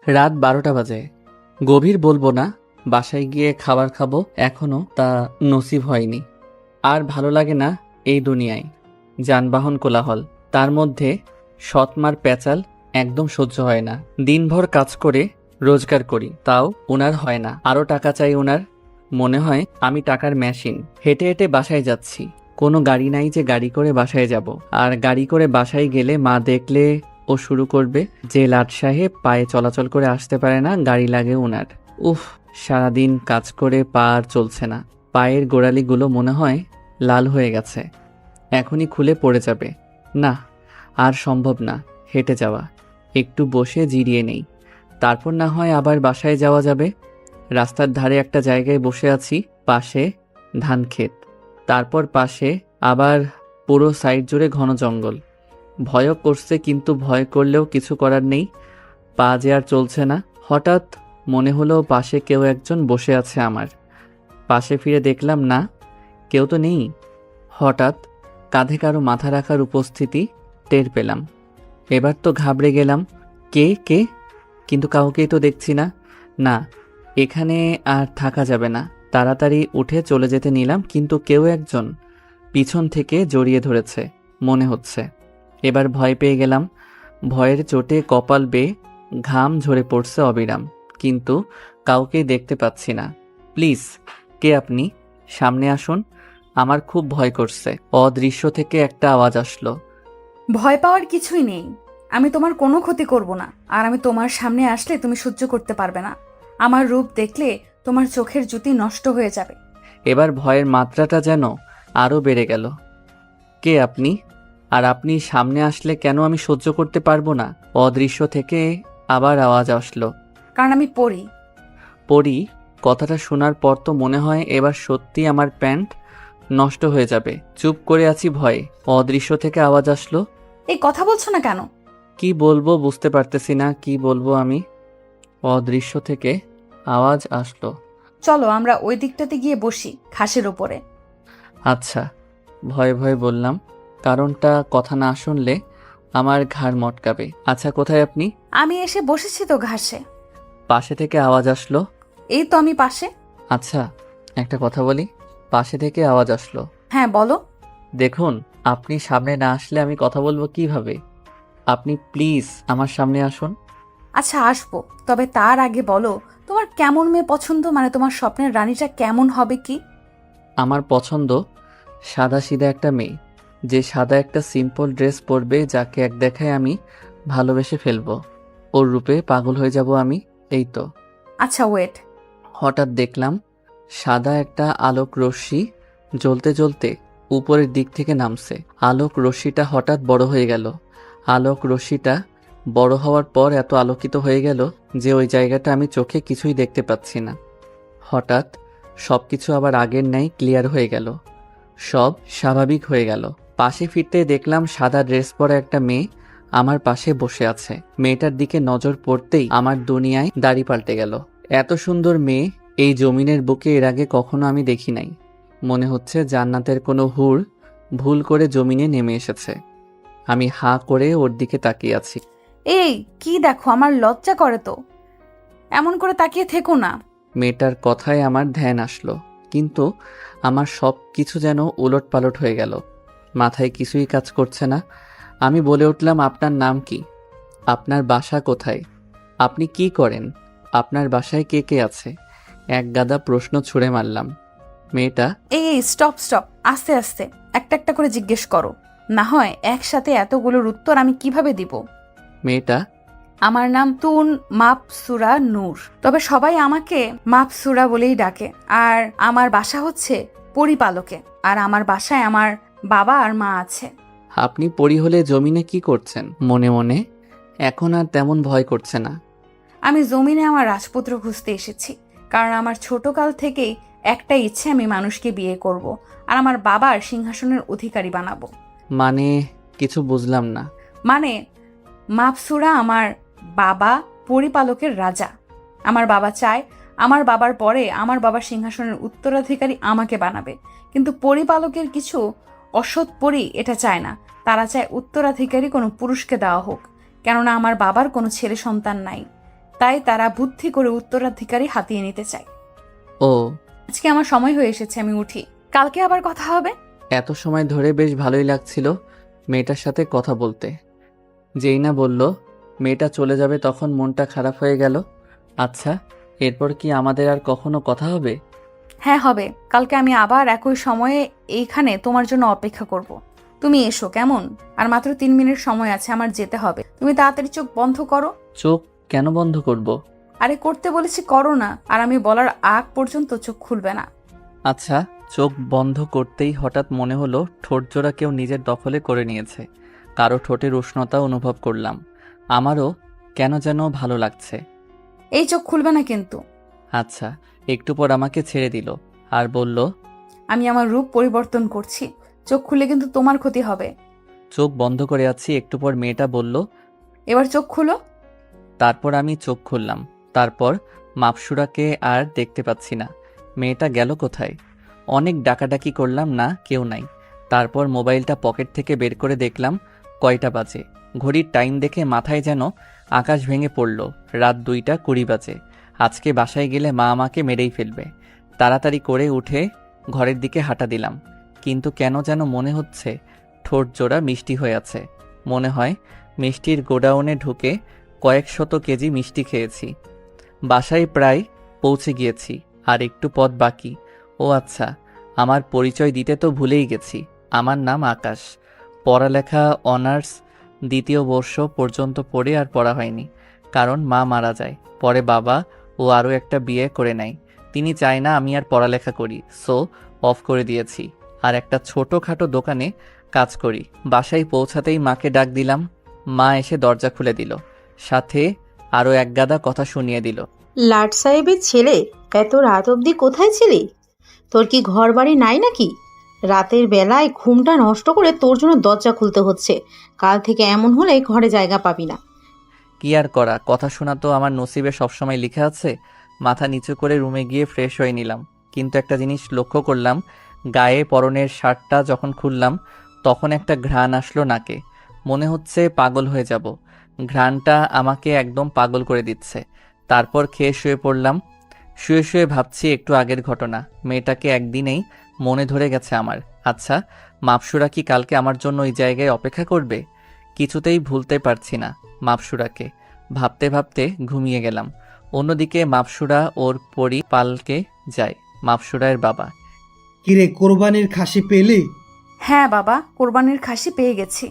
রাত 12টা বাজে। গভীর বলবো না, বাসায় গিয়ে খাবার খাবো, এখনো তা নসিব হয়নি। আর ভালো লাগে না এই দুনিয়ায়। যানবাহন কোলাহল, তার মধ্যে সৎমার প্যাচাল একদম সহ্য হয় না। দিনভর কাজ করে রোজগার করি, তাও ওনার হয় না, আরও টাকা চাই ওনার। মনে হয় আমি টাকার মেশিন। হেঁটে হেঁটে বাসায় যাচ্ছি, কোনো গাড়ি নাই যে গাড়ি করে বাসায় যাব। আর গাড়ি করে বাসায় গেলে মা দেখলে ও শুরু করবে যে লাট সাহেব পায়ে চলাচল করে আসতে পারে না, গাড়ি লাগে ওনার। উফ, সারাদিন কাজ করে পা আর চলছে না। পায়ের গোড়ালিগুলো মনে হয় লাল হয়ে গেছে, এখনই খুলে পড়ে যাবে। না, আর সম্ভব না হেঁটে যাওয়া। একটু বসে জিরিয়ে নেই, তারপর না হয় আবার বাসায় যাওয়া যাবে। রাস্তার ধারে একটা জায়গায় বসে আছি, পাশে ধান ক্ষেত, তারপর পাশে আবার পুরো সাইড জুড়ে ঘন জঙ্গল। ভয়ও করছে, কিন্তু ভয় করলেও কিছু করার নেই, পা যে আর চলছে না। হঠাৎ মনে হলো পাশে কেউ একজন বসে আছে আমার। পাশে ফিরে দেখলাম না, কেউ তো নেই। হঠাৎ কাঁধে কারো মাথা রাখার উপস্থিতি টের পেলাম। এবার তো ঘাবড়ে গেলাম, কে কে, কিন্তু কাউকেই তো দেখছি না। না, এখানে আর থাকা যাবে না। তাড়াতাড়ি উঠে চলে যেতে নিলাম, কিন্তু কেউ একজন পিছন থেকে জড়িয়ে ধরেছে মনে হচ্ছে। এবার ভয় পেয়ে গেলাম। ভয়ের চোটে কপাল বেয়ে ঘাম ঝরে পড়ছে অবিরাম, কিন্তু কাউকেই দেখতে পাচ্ছি না। প্লিজ, কে আপনি? সামনে আসুন, আমার খুব ভয় করছে। অদৃশ্য থেকে একটা আওয়াজ আসলো। ভয় পাওয়ার কিছুই নেই। আমি তোমার কোনো ক্ষতি করব না, আর আমি তোমার সামনে আসলে তুমি সহ্য করতে পারবে না। আমার রূপ দেখলে তোমার চোখের জ্যোতি নষ্ট হয়ে যাবে। এবার ভয়ের মাত্রাটা যেন আরও বেড়ে গেল। কে আপনি? আর আপনি সামনে আসলে কেন আমি সহ্য করতে পারবো না? অদৃশ্য থেকে আবার আওয়াজ আসলো। কারণ আমি পড়ি। পড়ি? কথাটা শোনার পর তো মনে হয় এবার সত্যি আমার প্যান্ট নষ্ট হয়ে যাবে। চুপ করে আছি ভয়ে। অদৃশ্য থেকে আওয়াজ আসলো। এই কথা বলছো না কেন? কি বলবো বুঝতে পারতেছি না, কি বলবো আমি। অদৃশ্য থেকে আওয়াজ আসলো। চলো আমরা ওই দিকটাতে গিয়ে বসি, ঘাসের ওপরে। আচ্ছা, ভয়ে ভয়ে বললাম, কারণটা কথা না শুনলে আমার ঘাড় মটকাবে। আচ্ছা, কোথায় আপনি? আমি এসে বসেছি তো ঘাসে। পাশে থেকে আওয়াজ আসলো। এই তো আমি পাশে। আচ্ছা, একটা কথা বলি। পাশে থেকে আওয়াজ আসলো। হ্যাঁ বলো। দেখুন, আপনি সামনে না আসলে আমি কথা বলবো কিভাবে? আপনি প্লিজ আমার সামনে আসুন। আচ্ছা আসবো, তবে তার আগে বলো তোমার কেমন মেয়ে পছন্দ, মানে তোমার স্বপ্নের রানীটা কেমন হবে কি? আমার পছন্দ সাদাসিধা একটা মেয়ে, যে সাদা একটা সিম্পল ড্রেস পরবে, যাকে এক দেখায় আমি ভালোবেসে ফেলবো। ওর রূপে পাগল হয়ে যাব আমি। এই তো। আচ্ছা ওয়েট। হঠাৎ দেখলাম সাদা একটা আলোক রশ্মি জ্বলতে জ্বলতে উপরের দিক থেকে নামছে। আলোক রশ্মিটা হঠাৎ বড় হয়ে গেল। আলোক রশ্মিটা বড় হওয়ার পর এত আলোকিত হয়ে গেল যে ওই জায়গাটা আমি চোখে কিছুই দেখতে পাচ্ছি না। হঠাৎ সবকিছু আবার আগের ন্যায় ক্লিয়ার হয়ে গেল, সব স্বাভাবিক হয়ে গেল। পাশে ফিরতে দেখলাম সাদা ড্রেস পরা একটা মেয়ে আমার পাশে বসে আছে। মেয়েটার দিকে নজর পড়তেই আমার দুনিয়ায় দাড়ি পাল্টে গেল। এত সুন্দর মেয়ে এই জমিনের বুকে এর আগে কখনো আমি দেখি নাই। মনে হচ্ছে জান্নাতের কোনো হুর ভুল করে জমিনে নেমে এসেছে। আমি হাঁ করে ওর দিকে তাকিয়ে আছি। এই কি দেখো, আমার লজ্জা করে তো। এমন করে তাকিয়ে থেকো না। মেয়েটার কথায় আমার ধ্যান আসলো, কিন্তু আমার সব কিছু যেন উলট পালট হয়ে গেল। মাথায় কিছুই কাজ করছে না। আমি বলে উঠলাম, আপনার নাম কি? আপনার বাসা কোথায়? আপনি কি করেন? আপনার বাসায় কে কে আছে? এক গাদা প্রশ্ন ছুড়ে মারলাম। মেয়েটা এই এই স্টপ স্টপ, আস্তে আস্তে একটা একটা করে জিজ্ঞেস করো, না হয় একসাথে এতগুলোর উত্তর আমি কিভাবে দিব। মেয়েটা আমার নাম তুন মাপসুরা নূর, তবে সবাই আমাকে মাপসুরা বলেই ডাকে। আর আমার বাসা হচ্ছে পরিপালকে, আর আমার বাসায় আমার বাবা আর মা আছে। আপনি পরি হলে জমিনে কি করছেন? মনে মনে এখন আর তেমন ভয় করছে না। আমি জমিনে আমার রাজপুত্র খুঁজতে এসেছি, কারণ আমার ছোটকাল থেকেই একটা ইচ্ছে, আমি মানুষকে বিয়ে করব আর আমার বাবার সিংহাসনের অধিকারী বানাবো। মানে কিছু বুঝলাম না। মানে মাপসুরা আমার বাবা পরিপালকের রাজা। আমার বাবা চায় আমার বাবার পরে আমার বাবার সিংহাসনের উত্তরাধিকারী আমাকে বানাবে, কিন্তু পরিপালকের কিছু অসৎ পরি এটা চায় না। তারা চায় উত্তরাধিকারী কোনো পুরুষকে দেওয়া হোক, কেননা আমার বাবার কোনো ছেলে সন্তান নাই। তাই তারা বুদ্ধি করে উত্তরাধিকারী হাতিয়ে নিতে চায়। ও, আজকে আমার সময় হয়ে এসেছে, আমি উঠি। কালকে আবার কথা হবে। এত সময় ধরে বেশ ভালোই লাগছিল মেয়েটার সাথে কথা বলতে। যেই না বলল মেয়েটা চলে যাবে তখন মনটা খারাপ হয়ে গেল। আচ্ছা, এরপর কি আমাদের আর কখনো কথা হবে? হ্যাঁ হবে, কালকে আমি আবার একই সময়ে এইখানে তোমার জন্য অপেক্ষা করব। তুমি এসো কেমন? আর মাত্র 3 মিনিট সময় আছে, আমার যেতে হবে। তুমি তাড়াতাড়ি চোখ বন্ধ করো। চোখ কেন বন্ধ করব? আরে করতে বলেছি করো না, আর আমি বলার আগ পর্যন্ত চোখ খুলবে না। আচ্ছা, চোখ বন্ধ করতেই হঠাৎ মনে হলো ঠোঁটজোড়া কেউ নিজের দখলে করে নিয়েছে। কারো ঠোঁটের উষ্ণতা অনুভব করলাম। আমারও কেন যেন ভালো লাগছে। এই চোখ খুলবে না কিন্তু। আচ্ছা, একটু পর আমাকে ছেড়ে দিল আর বলল, আমি আমার রূপ পরিবর্তন করছি, চোখ খুলে কিন্তু তোমার ক্ষতি হবে। চোখ বন্ধ করে আছি। একটু পর মেয়েটা বলল, এবার চোখ খুলো। তারপর আমি চোখ খুললাম। তারপর মাপসুরাকে আর দেখতে পাচ্ছি না। মেয়েটা গেল কোথায়? অনেক ডাকাডাকি করলাম, না কেউ নাই। তারপর মোবাইলটা পকেট থেকে বের করে দেখলাম কয়টা বাজে। ঘড়ির টাইম দেখে মাথায় যেন আকাশ ভেঙে পড়ল। রাত 2টা 20 বাজে। আজকে বাসায় গেলে মা আমাকে মেরেই ফেলবে। তাড়াতাড়ি করে উঠে ঘরের দিকে হাঁটা দিলাম। কিন্তু কেন যেন মনে হচ্ছে ঠোঁট জোড়া মিষ্টি হয়ে আছে। মনে হয় মিষ্টির গোডাউনে ঢুকে কয়েক শত কেজি মিষ্টি খেয়েছি। বাসায় প্রায় পৌঁছে গিয়েছি, আর একটু পথ বাকি। ও আচ্ছা, আমার পরিচয় দিতে তো ভুলেই গেছি। আমার নাম আকাশ। পড়ালেখা অনার্স 2য় বর্ষ পর্যন্ত পড়ে আর পড়া হয়নি, কারণ মা মারা যায়। পরে বাবা ও আরও একটা বিয়ে করে নেয়। তিনি চায় না আমি আর পড়ালেখা করি, সো অফ করে দিয়েছি। আর একটা ছোটোখাটো দোকানে কাজ করি। বাসায় পৌঁছাতেই মাকে ডাক দিলাম। মা এসে দরজা খুলে দিল, সাথে আরও এক গাদা কথা শুনিয়ে দিল। লাট সাহেবের ছেলে, এত রাত অবধি কোথায় ছিলি? তোর কি ঘর বাড়ি নাই নাকি? রাতের বেলায় ঘুমটা নষ্ট করে তোর জন্য দরজা খুলতে হচ্ছে। কাল থেকে এমন হলে ঘরে জায়গা পাবি না। কি আর করা, কথা শোনা তো আমার নসিবে সবসময় লিখা আছে। মাথা নিচু করে রুমে গিয়ে ফ্রেশ হয়ে নিলাম। কিন্তু একটা জিনিস লক্ষ্য করলাম, গায়ে পরনের শার্টটা যখন খুললাম তখন একটা ঘ্রাণ আসলো নাকে। মনে হচ্ছে পাগল হয়ে যাব। ঘ্রাণটা আমাকে একদম পাগল করে দিচ্ছে। তারপর খেয়ে শুয়ে পড়লাম। শুয়ে শুয়ে ভাবছি একটু আগের ঘটনা। মেয়েটাকে একদিনেই মনে ধরে গেছে আমার। আচ্ছা, মাপসুরা কি কালকে আমার জন্য ওই জায়গায় অপেক্ষা করবে? কিছুতেই ভুলতে পারছি না মাপসুরাকে। ভাবতে ভাবতে ঘুমিয়ে গেলাম। অন্যদিকে মাপসুরা ওর পরিপালকে যায়। মাপসুরায়ের বাবা, কিরে, কোরবানির খাসি পেলি? হ্যাঁ বাবা, কোরবানির খাসি পেয়ে গেছি।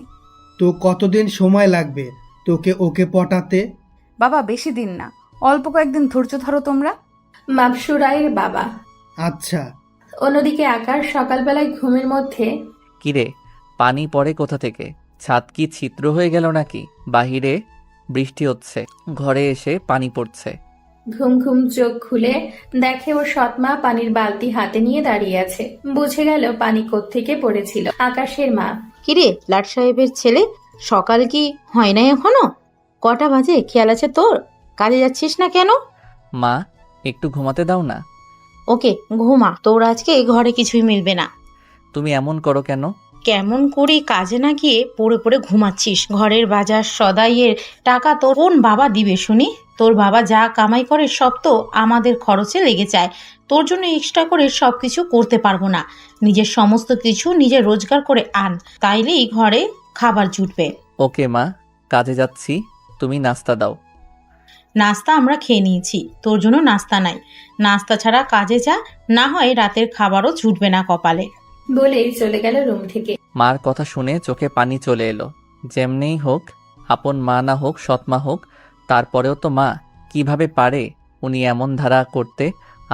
তো কতদিন সময় লাগবে তোকে ওকে পটাতে? বাবা বেশি দিন না, অল্প কয়েকদিন ধৈর্য ধরো তোমরা। মাপসুরাইয়ের বাবা। আচ্ছা। অন্যদিকে আকাশ সকালবেলায় ঘুমের মধ্যে কিরে, পানি পড়ে কোথা থেকে? ছাদ কি ছিদ্র হয়ে গেল নাকি? বাহিরে বৃষ্টি হচ্ছে, ঘরে এসে পানি পড়ছে। ঘুম ঘুম চোখ খুলে দেখে ওর সৎমা পানির বালতি হাতে নিয়ে দাঁড়িয়ে আছে। বুঝে গেল পানি কোত্থেকে পড়েছিল। আকাশের মা। কিরে লাট সাহেবের ছেলে, সকাল কি হয় নাই এখনো? কটা বাজে খেয়াল আছে তোর? কাজে যাচ্ছিস না কেন? মা, একটু ঘুমাতে দাও না। ওকে ঘুমা, তোর আজকে ঘরে কিছুই মিলবে না। তুমি এমন করো কেন? কেমন করি, কাজে না গিয়ে পড়ে পড়ে ঘুমাচ্ছিস? ঘরের বাজার সদাইয়ের টাকা তোর কোন বাবা দিবে শুনি? তোর বাবা যা কামাই করে সব তো আমাদের খরচে লেগে যায়। তোর জন্য এক্সট্রা করে সব কিছু করতে পারবো না। নিজের সমস্ত কিছু নিজে রোজগার করে আন, তাইলেই ঘরে খাবার জুটবে। ওকে মা, কাজে যাচ্ছি, তুমি নাস্তা দাও। নাস্তা আমরা খেয়ে নিয়েছি, তোর জন্য নাস্তা নাই। নাস্তা ছাড়া কাজে যা, না হয় রাতের খাবারও জুটবে না কপালে। বলেই চলে গেল রুম থেকে। মার কথা শুনে চোখে পানি চলে এলো। যেমনিই হোক, আপন মা না হোক সৎমা হোক, তারপরেও তো মা। কিভাবে পারে উনি এমন ধারা করতে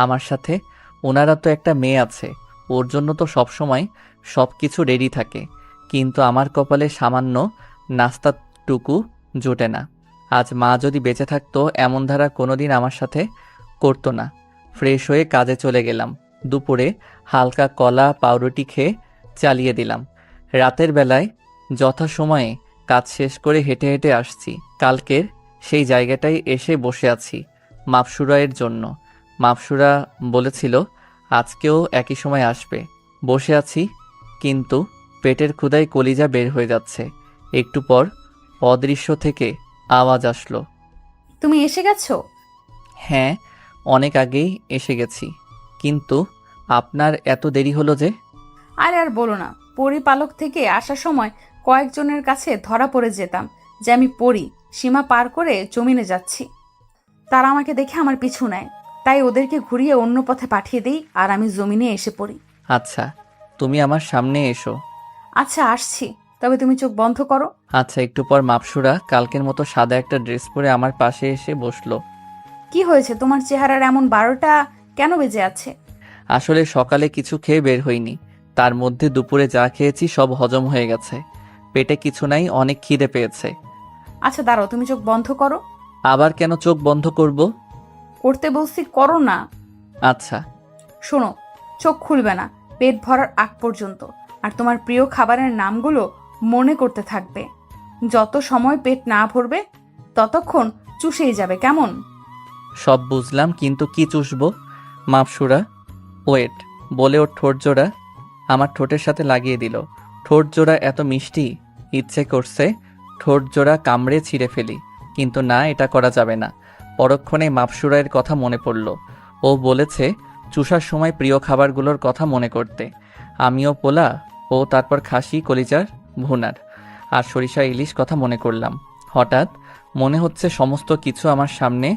আমার সাথে? ওনারা তো একটা মেয়ে আছে, ওর জন্য তো সবসময় সব কিছু রেডি থাকে। কিন্তু আমার কপালে সামান্য নাস্তাটুকু জোটে না। আজ মা যদি বেঁচে থাকতো এমন ধারা কোনোদিন আমার সাথে করতো না। ফ্রেশ হয়ে কাজে চলে গেলাম। দুপুরে হালকা কলা পাউরুটি খেয়ে চালিয়ে দিলাম। রাতের বেলায় যথাসময়ে কাজ শেষ করে হেঁটে হেঁটে আসছি। কালকের সেই জায়গাটায় এসে বসে আছি মাপসুরায়ের জন্য। মাপসুরা বলেছিল আজকেও একই সময় আসবে। বসে আছি, কিন্তু পেটের ক্ষুধায় কলিজা বের হয়ে যাচ্ছে। একটু পর অদৃশ্য থেকে আওয়াজ আসলো। তুমি এসে গেছো? হ্যাঁ, অনেক আগেই এসে গেছি, কিন্তু আপনার এত দেরি হলো যে? আরে আর বলো না, পরিপালক থেকে আসার সময় কয়েকজনের কাছে ধরা পড়ে যেতাম যে আমি পড়ি, সীমা পার করে জমিনে যাচ্ছি। তারা আমাকে দেখে আমার পিছু নেয়, তাই ওদেরকে ঘুরিয়ে অন্য পথে পাঠিয়ে দিই আর আমি জমিনে এসে পড়ি। আচ্ছা, তুমি আমার সামনে এসো। আচ্ছা আসছি, তবে তুমি চোখ বন্ধ করো। আচ্ছা, একটু পর মাপসুরা কালকের মতো সাদা একটা ড্রেস পরে আমার পাশে এসে বসলো। কি হয়েছে তোমার চেহারার এমন 12টা কেন বেজে আছে? আসলে সকালে কিছু খেয়ে বের হইনি, তার মধ্যে দুপুরে যা খেয়েছি সব হজম হয়ে গেছে। পেটে কিছু নাই, অনেক খিদে পেয়েছে। আচ্ছা দাঁড়াও, তুমি চোখ বন্ধ করো। আবার কেন চোখ বন্ধ করব? করতে বলছি, করো না। আচ্ছা। শোনো, চোখ খুলবে না পেট ভরার আগ পর্যন্ত, আর তোমার প্রিয় খাবারের নামগুলো মনে করতে থাকবে। যত সময় পেট না ভরবে ততক্ষণ চুষেই যাবে, কেমন? সব বুঝলাম, কিন্তু কি চুষবো? মাপসুরা ওয়েট বলে ওর ঠোঁট জোড়া আমার ঠোঁটের সাথে লাগিয়ে দিল। ঠোঁট জোড়া এত মিষ্টি, ইচ্ছে করছে ঠোঁট জোড়া কামড়ে ছিঁড়ে ফেলি, কিন্তু না, এটা করা যাবে না। পরক্ষণে মাপসুরায়ের কথা মনে পড়ল। ও বলেছে চুষার সময় প্রিয় খাবারগুলোর কথা মনে করতে। আমিও পোলা ও তারপর খাসি কলিজার ভুনার আর সরিষা ইলিশ কথা মনে করলাম। হঠাৎ মনে হচ্ছে সমস্ত কিছু আমার সামনে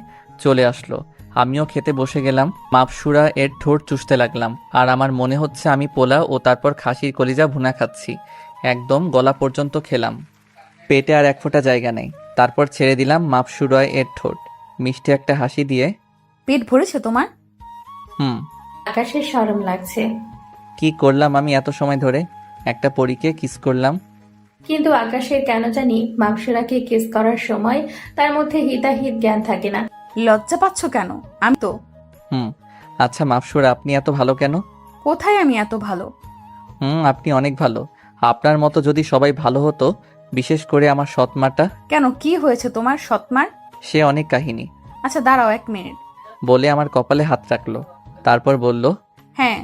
চলে আসলো। আমিও খেতে বসে গেলাম। মাপসুরা এর ঠোঁট চুষতে লাগলাম, আর আমার মনে হচ্ছে আমি পোলা ও তারপর খাসির কলিজা ভুনা খাচ্ছি। একদম গলা পর্যন্ত খেলাম, পেটে আর এক ফোঁটা জায়গা নেই। তারপর ছেড়ে দিলাম মাপসুরা এর ঠোঁট। মিষ্টি একটা হাসি দিয়ে, পেট ভরেছে তোমার? হুম। আকাশের শরম লাগছে, কি করলাম আমি এত সময় ধরে? একটা পরীকে কিস করলাম। কিন্তু আকাশের কেন জানি মাপসুরাকে কিস করার সময় তার মধ্যে হিতাহিত জ্ঞান থাকে না। লজ্জা পাচ্ছ কেন? আমি তো হুম। আচ্ছা মাপসুরা, আপনি এত ভালো কেন? কোথায় আমি এত ভালো? আপনি অনেক ভালো। আপনার মতো যদি সবাই ভালো হতো, বিশেষ করে আমার সৎমাটা। কেন, কি হয়েছে তোমার সৎমার? সে অনেক কাহিনী। আচ্ছা দাঁড়াও 1 মিনিট। বলে আমার কপালে হাত রাখলো, তারপর বলল, হ্যাঁ,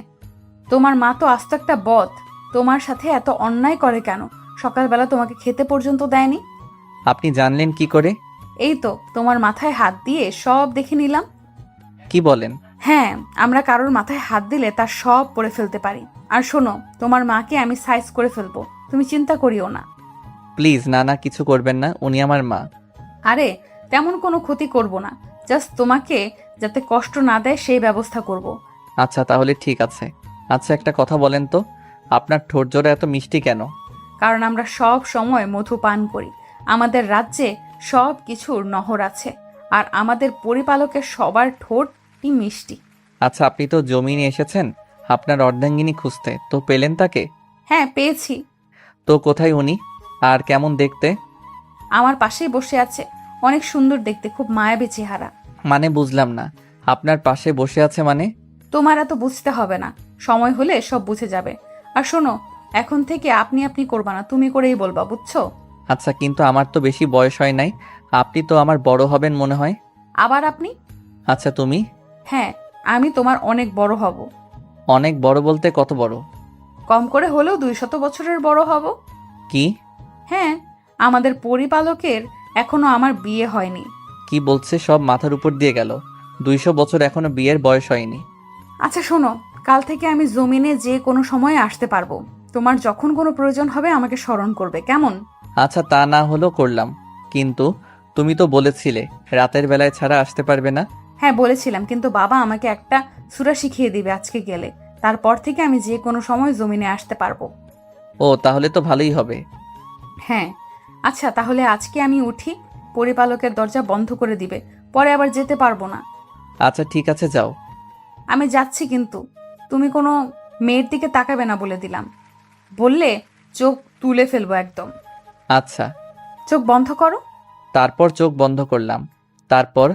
তোমার মা তো আস্ত একটা বদ। তোমার সাথে এত অন্যায় করে কেন? সকালবেলা তোমাকে খেতে পর্যন্ত দেয়নি। আপনি জানলেন কি করে? এই তো তোমার মাথায় হাত দিয়ে সব দেখে নিলাম। কি বলেন? হ্যাঁ, আমরা কারোর মাথায় হাত দিলে তার সব পড়ে ফেলতে পারি। আর শোনো, তোমার মাকে আমি সাইজ করে ফেলবো, তুমি চিন্তা করিও না। প্লিজ, না না, কিছু করবেন না, উনি আমার মা। আরে তেমন কোনো ক্ষতি করব না, জাস্ট তোমাকে যাতে কষ্ট না দেয় সেই ব্যবস্থা করব। আচ্ছা তাহলে ঠিক আছে। আচ্ছা একটা কথা বলেন তো, আপনার ঠোঁট জোড়া এত মিষ্টি কেন? কারণ আমরা সব সময় মধু পান করি। আমাদের রাজ্যে সব কিছুর নহর আছে, আর আমাদের পরিপালকের সবার ঠোঁটই মিষ্টি। আচ্ছা, আপনি তো জমি নিয়ে এসেছেন আপনার অর্ধাঙ্গিনী খুঁজতে, তো পেলেন তাকে? হ্যাঁ পেয়েছি। তো কোথায় উনি, আর কেমন দেখতে? আমার পাশেই বসে আছে, অনেক সুন্দর দেখতে, খুব মায়াবী চেহারা। মানে বুঝলাম না, আপনার পাশে বসে আছে মানে? তোমার এত বুঝতে হবে না, সময় হলে সব বুঝে যাবে। আর শোনো, এখন থেকে আপনি আপনি করবা না, তুমি করেই বলবা, বুঝছো? আচ্ছা, কিন্তু আমার তো বেশি বয়স হয় নাই, আপনি তো আমার বড় হবেন মনে হয়। আবার আপনি? আচ্ছা তুমি? হ্যাঁ, আমি তোমার অনেক বড় হব। অনেক বড় বলতে কত বড়? কম করে হলেও 200 বছরের বড় হব। কি? হ্যাঁ, আমাদের পরিপালকের এখনো আমার বিয়ে হয়নি। কি বলছে সব মাথার উপর দিয়ে গেল? 200 বছর এখনো বিয়ের বয়স হয়নি? আচ্ছা শোনো, কাল থেকে আমি জমিনে যে কোনো সময়ে আসতে পারবো। তোমার যখন কোনো প্রয়োজন হবে আমাকে স্মরণ করবে, কেমন? আচ্ছা তা না হলেও করলাম, কিন্তু তুমি তো বলেছিলে রাতের বেলায় ছাড়া আসতে পারবে না। হ্যাঁ বলেছিলাম, কিন্তু বাবা আমাকে একটা সূরা শিখিয়ে দিবে আজকে গেলে। তারপর থেকে আমি যে কোনো সময় জমিনে আসতে পারবো। ও তাহলে তো ভালোই হবে। হ্যাঁ। আচ্ছা তাহলে আজকে আমি উঠি, পরিপালকের দরজা বন্ধ করে দিবে, পরে আবার যেতে পারবো না। আচ্ছা ঠিক আছে, যাও। আমি যাচ্ছি, কিন্তু তুমি কোনো মেয়ের দিকে তাকাবে না বলে দিলাম। বললে চোখ তুলে ফেলবো একদম। আচ্ছা। চোখ বন্ধ করো। তারপর চোখ বন্ধ করলাম। তারপর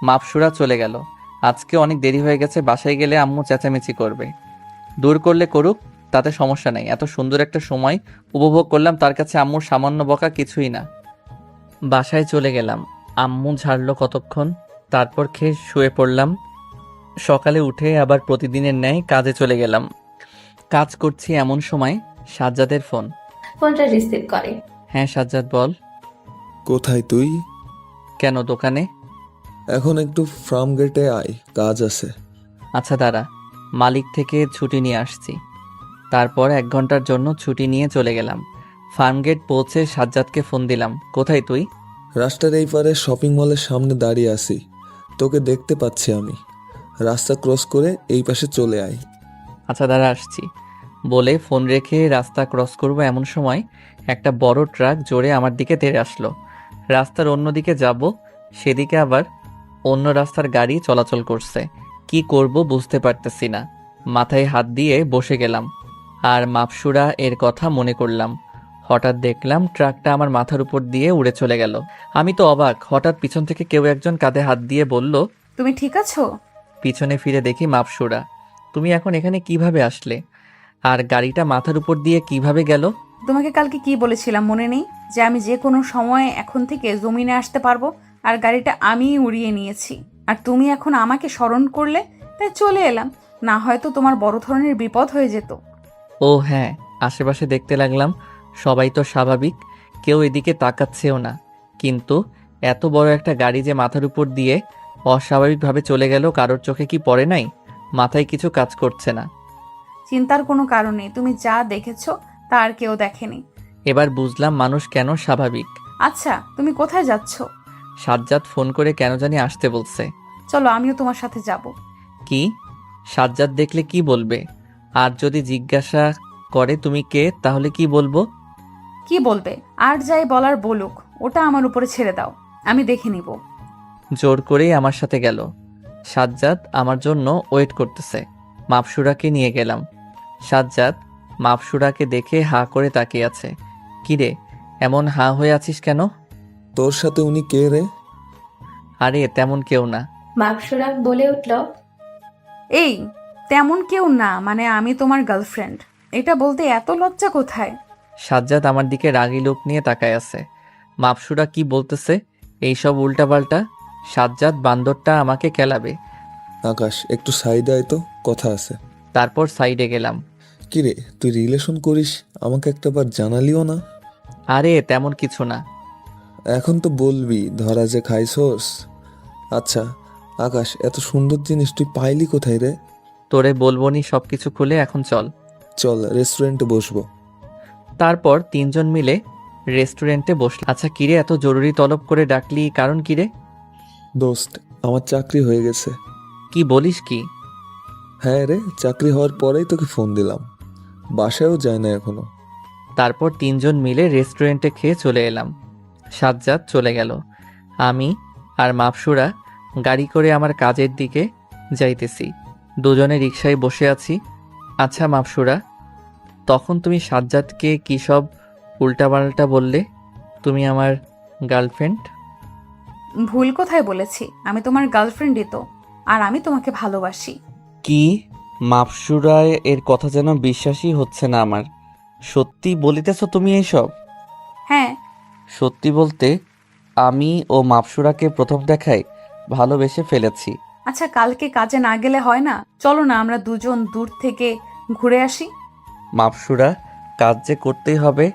মাপসুরা চলে গেল। আজকে অনেক দেরি হয়ে গেছে, বাসায় গেলে আম্মু চেঁচামেচি করবে। দূর করলে করুক, তাতে সমস্যা নাই। এত সুন্দর একটা সময় উপভোগ করলাম, তার কাছে আম্মুর সামান্য বকা কিছুই না। বাসায় চলে গেলাম। আম্মু ঝাড়লো কতক্ষণ, তারপর খেয়ে শুয়ে পড়লাম। সকালে উঠে আবার প্রতিদিনের ন্যায় কাজে চলে গেলাম। কাজ করছি এমন সময় সাজ্জাদের ফোন। ফোনটা রিসিভ করে। হ্যাঁ সাজ্জাদ বল। কোথায় তুই? কেন, দোকানে? এখন একটু ফার্ম গেটে আয়, কাজ আছে। আচ্ছা দাঁড়া, মালিক থেকে ছুটি নিয়ে আসছি। তারপর 1 ঘন্টার জন্য ছুটি নিয়ে চলে গেলাম। ফার্মগেট পৌঁছে সাজ্জাদকে ফোন দিলাম, কোথায় তুই? রাস্তার এই পারে শপিং মলের সামনে দাঁড়িয়ে আছি, তোকে দেখতে পাচ্ছি আমি। রাস্তা ক্রস করে এই পাশে চলে আয়। আচ্ছা দাঁড়া আসছি বলে ফোন রেখে রাস্তা ক্রস করব এমন সময় একটা বড় ট্রাক জোরে আমার দিকে তেড়ে আসলো। রাস্তার অন্য দিকে যাব, সেদিকে আবার অন্য রাস্তার গাড়ি চলাচল করছে। কি করব বুঝতে পারতেছি না। মাথায় হাত দিয়ে বসে গেলাম আর মাপসুরা এর কথা মনে করলাম। হঠাৎ দেখলাম ট্রাকটা আমার মাথার উপর দিয়ে উড়ে চলে গেল। আমি তো অবাক। হঠাৎ পিছন থেকে কেউ একজন কাঁধে হাত দিয়ে বলল, তুমি ঠিক আছো? পিছনে ফিরে দেখি মাপসুরা। তুমি এখন এখানে কিভাবে আসলে? আর গাড়িটা মাথার উপর দিয়ে কিভাবে গেল? তোমাকে কালকে কি বলেছিলাম মনে নেই, যে আমি যে কোনো সময় এখন থেকে জমিনে আসতে পারবো, আর গাড়িটা আমিই উড়িয়ে নিয়েছি। আর তুমি এখন আমাকে স্মরণ করলে, তাই চলে এলাম। না হয়তো তোমার বড় ধরনের বিপদ হয়ে যেত। ও হ্যাঁ, আশেপাশে দেখতে লাগলাম সবাই তো স্বাভাবিক, কেউ এদিকে তাকাচ্ছেও না। কিন্তু এত বড় একটা গাড়ি যে মাথার উপর দিয়ে অস্বাভাবিকভাবে চলে গেল, কারোর চোখে কি পড়ে নাই? মাথায় কিছু কাজ করছে না। চিন্তার কোনো কারণ নেই, তুমি যা দেখেছো তা আর কেউ দেখেনি। এবার বুঝলাম মানুষ কেন স্বাভাবিক। আচ্ছা, তুমি কোথায় যাচ্ছ? সাজ্জাদ ফোন করে কেন জানি আসতে বলছে। চলো, আমিও তোমার সাথে যাব। কি? সাজ্জাদ দেখলে কি বলবে? আর যদি জিজ্ঞাসা করে তুমি কে, তাহলে কি বলবো? কি বলবে? আর যাই বলার বলুক, ওটা আমার উপরে ছেড়ে দাও, আমি দেখে নিব। জোর করেই আমার সাথে গেল। সাজ্জাদ আমার জন্য ওয়েট করতেছে। মাপসুরাকে নিয়ে গেলাম। সাজ্জাদ মাপসুরাকে দেখে হাঁ করে তাকিয়ে আছে। কিরে, এমন হাঁ হয়ে আছিস কেন? তোর সাথে উনি কে রে? আরে তেমন কেউ না। মাকসুরা বলে উঠল, এই, তেমন কেউ না মানে আমি তোমার গার্লফ্রেন্ড। এটা বলতে এত লজ্জা কোথায়? সাজ্জাদ আমার দিকে রাগী লোক নিয়ে তাকায় আছে। মাপসুরা কি বলতেছে এইসব উল্টাপাল্টা? সাজ্জাদ বান্দরটা আমাকে কেলাবে। আকাশ, একটু সাইডে আয় তো, কথা আছে। তারপর সাইডে গেলাম। কিরে, তুই রিলেশন করিস, আমাকে একটাবার জানালিও না? আরে তেমন কিছু না। এখন তো বলবি ধরা যে খাইছস। আচ্ছা আকাশ, এত সুন্দর জিনিস তুই পাইলি কোথায় রে? তোরে বলবনি সব কিছু খুলে, এখন চল। চল রেস্টুরেন্টে বসবো। তারপর 3জন মিলে রেস্টুরেন্টে বসল। আচ্ছা কিরে, এত জরুরি তলব করে ডাকলি, কারণ কিরে? দোস্ত, আমার চাকরি হয়ে গেছে। কি বলিস কি? হ্যাঁ রে, চাকরি হওয়ার পরেই তোকে ফোন দিলাম। বাসায়ও যায় না এখনো। তারপর 3জন মিলে রেস্টুরেন্টে খেয়ে চলে এলাম। সাজ্জাদ চলে গেল। আমি আর মাপসুরা গাড়ি করে আমার কাজের দিকে যাইতেছি। দুজনে রিকশায় বসে আছি। আচ্ছা মাপসুরা, তখন তুমি সাজ্জাদকে কী সব উল্টাপাল্টা বললে? তুমি আমার গার্লফ্রেন্ড? ভুল কোথায় বলেছি? আমি তোমার গার্লফ্রেন্ডই তো, আর আমি তোমাকে ভালোবাসি। কি? মাপসুরায় এর কথা যেন বিশ্বাসই হচ্ছে না আমার। সত্যি বলিতেছ তুমি এইসব? হ্যাঁ। সত্যি বলতে আমি ও মাপসুরাকে প্রথম দেখায় ভালোবেসে ফেলেছি। আচ্ছা, কালকে কাজে না গেলে হয় না? চলো না আমরা দুজন দূর থেকে ঘুরে আসি। মাপসুরা, কাজ যে করতেই হবে,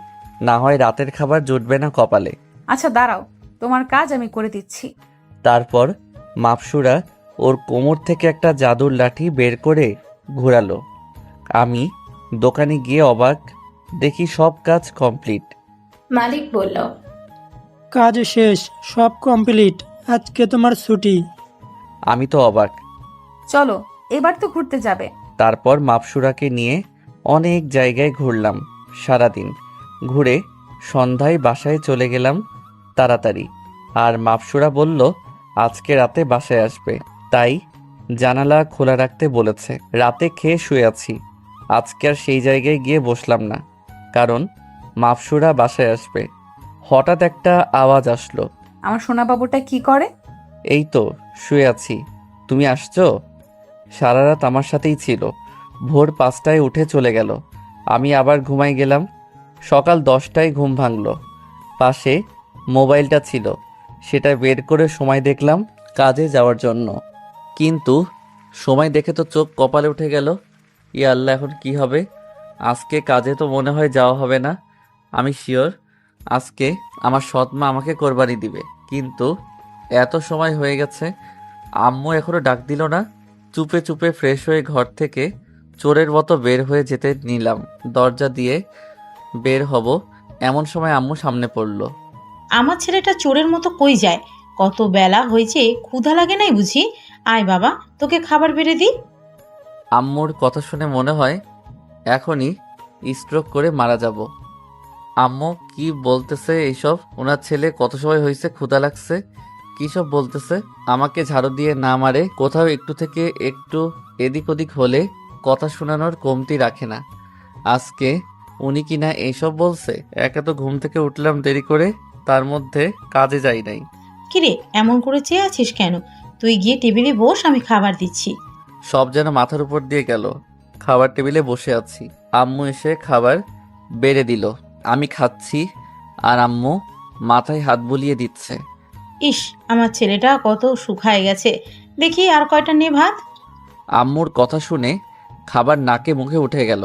না হয় রাতের খাবার জুটবে না কপালে। আচ্ছা দাঁড়াও, তোমার কাজ আমি করে দিচ্ছি। তারপর মাপসুরা ওর কোমর থেকে একটা জাদুর লাঠি বের করে ঘোরালো। আমি দোকানে গিয়ে অবাক, দেখি সব কাজ কমপ্লিট। মালিক বলল, কাজ শেষ, সব কমপ্লিট, আজকে তোমার ছুটি। আমি তো অবাক। চলো, এবার তো ঘুরতে যাবে। তারপর মাপসুরাকে নিয়ে অনেক জায়গায় ঘুরলাম সারাদিন। ঘুরে সন্ধ্যায় বাসায় চলে গেলাম তাড়াতাড়ি। আর মাপসুরা বলল আজকে রাতে বাসায় আসবে, তাই জানালা খোলা রাখতে বলেছে। রাতে খেয়ে শুয়ে আছি। আজকে আর সেই জায়গায় গিয়ে বসলাম না, কারণ মাপসুরা বাসায় আসবে। হঠাৎ একটা আওয়াজ আসলো। আমার সোনা বাবুটা কি করে? এই তো শুয়ে আছি, তুমি আসছো? সারা রাত আমার সাথেই ছিল। ভোর 5টায় উঠে চলে গেল। আমি আবার ঘুমাই গেলাম। সকাল 10টায় ঘুম ভাঙলো। পাশে মোবাইলটা ছিল, সেটা বের করে সময় দেখলাম কাজে যাওয়ার জন্য। কিন্তু সময় দেখে তো চোখ কপালে উঠে গেল। ইয়া আল্লাহ, এখন কি হবে? আজকে কাজে তো মনে হয় যাওয়া হবে না। আমি শিওর আজকে আমার সৎ মা আমাকে কোরবানি দিবে। কিন্তু এত সময় হয়ে গেছে, আম্মু এখনো ডাক দিল না। চুপে চুপে ফ্রেশ হয়ে ঘর থেকে চোরের মতো বের হয়ে যেতে নিলাম। দরজা দিয়ে বের হব এমন সময় আম্মু সামনে পড়ল। আমার ছেলেটা চোরের মতো কই যায়? কত বেলা হয়েছে, ক্ষুধা লাগে নাই বুঝি? আয় বাবা, তোকে খাবার বেড়ে দিই। আম্মুর কথা শুনে মনে হয় এখনই স্ট্রোক করে মারা যাব। আম্মু কি বলতেছে এইসব? ওনার ছেলে কত সময় হয়েছে ক্ষুধা লাগছে, কী সব বলতেছে? আমাকে ঝাড়ু দিয়ে না মারে কোথাও একটু থেকে একটু এদিক ওদিক হলে কথা শোনানোর কমতি রাখে না। আজকে উনি কি না এইসব বলছে? একে তো ঘুম থেকে উঠলাম দেরি করে, তার মধ্যে কাজে যাই নাই। কিরে, এমন করে চেয়ে আছিস কেন? তুই গিয়ে টেবিলে বস, আমি খাবার দিচ্ছি। সব যেন মাথার উপর দিয়ে গেল। খাবার টেবিলে বসে আছি, আম্মু এসে খাবার বেড়ে দিল। আমি খাচ্ছি আর আম্মু মাথায় হাত বুলিয়ে দিচ্ছে। ইস, আমার ছেলেটা কত শুকায় গেছে। দেখি আর কয়টা নে ভাত। আম্মুর কথা শুনে খাবার নাকে মুখে উঠে গেল।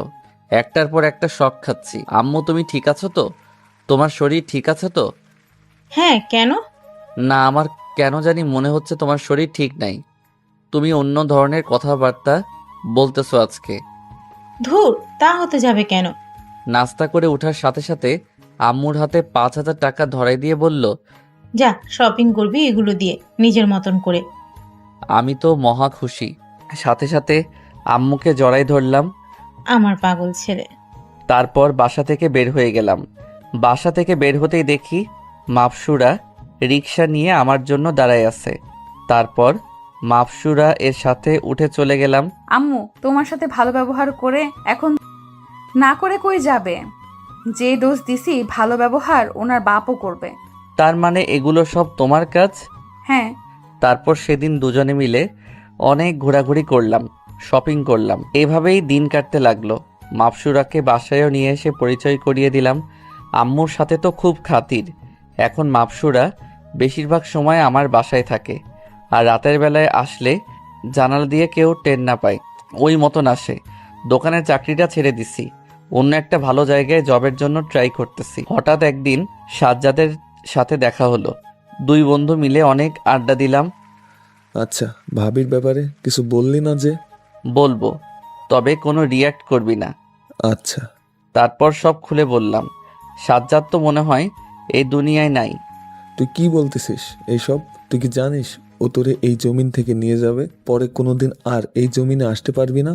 একটার পর একটা শক খাচ্ছি। আম্মু তুমি ঠিক আছো তো? তোমার শরীর ঠিক আছে তো? হ্যাঁ, কেন? না, আমার কেন জানি মনে হচ্ছে তোমার শরীর ঠিক নাই। তুমি অন্য ধরনের কথাবার্তা বলতেছো আজকে। ধুর, তা হতে যাবে কেন? নাস্তা করে ওঠার সাথে সাথে আম্মুর হাতে 5,000 টাকা ধরাই দিয়ে বলল, যা শপিং করবি এগুলো দিয়ে, নিজের মতন করে। আমি তো মহা খুশি। সাথে সাথে আম্মুকে জড়াই ধরলাম। আমার পাগল ছেলে। তারপর বাসা থেকে বের হয়ে গেলাম। বাসা থেকে বের হতেই দেখি মাপসুরা রিক্সা নিয়ে আমার জন্য দাঁড়ায় আছে। তারপর মাপসুরা এর সাথে উঠে চলে গেলাম। আম্মু তোমার সাথে ভালো ব্যবহার করে এখন না করে কই যাবে? যে দোষ দিছি ভালো ব্যবহার ওনার বাপও করবে। তার মানে এগুলো সব তোমার কাজ? হ্যাঁ। তারপর সেদিন দুজনে মিলে অনেক ঘোরাঘুরি করলাম, শপিং করলাম। এভাবেই দিন কাটতে লাগলো। মাপসুরাকে বাসায়ও নিয়ে এসে পরিচয় করিয়ে দিলাম। আম্মুর সাথে তো খুব খাতির। এখন মাপসুরা বেশিরভাগ সময় আমার বাসায় থাকে, আর রাতের বেলায় আসলে জানালা দিয়ে কেউ টের না পায় ওই মতন আসে। দোকানের চাকরিটা ছেড়ে দিছি, অন্য একটা ভালো জায়গায় জবের জন্য ট্রাই করতেছি। হঠাৎ একদিন সাজ্জাদের সাথে দেখা হলো। দুই বন্ধু মিলে অনেক আড্ডা দিলাম। আচ্ছা, ভাবির ব্যাপারে কিছু বললি না যে? বলবো, তবে কোনো রিয়্যাক্ট করবি না। আচ্ছা। তারপর সব খুলে বললাম। সাজ্জাদ তো মনে হয় এই দুনিয়ায় নাই। তুই কি বলতেছিস এইসব? তুই কি জানিস ও তোরে এই জমিন থেকে নিয়ে যাবে, পরে কোনোদিন আর এই জমিনে আসতে পারবি না?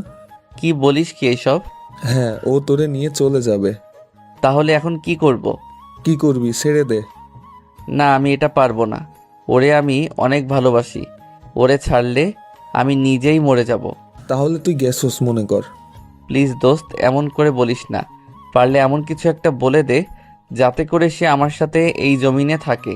কি বলিস কি এইসব? হ্যাঁ, ও তোরে নিয়ে চলে যাবে। তাহলে এখন কি করব? কি করবি? ছেড়ে দে। না, আমি এটা পারবো না। ওরে আমি অনেক ভালোবাসি। ওরে ছাড়লে আমি নিজেই মরে যাব। তাহলে তুই গেছস মনে কর। প্লিজ দোস্ত, এমন করে বলিস না। পারলে এমন কিছু একটা বলে দে যাতে করে সে আমার সাথে এই জমিনে থাকে।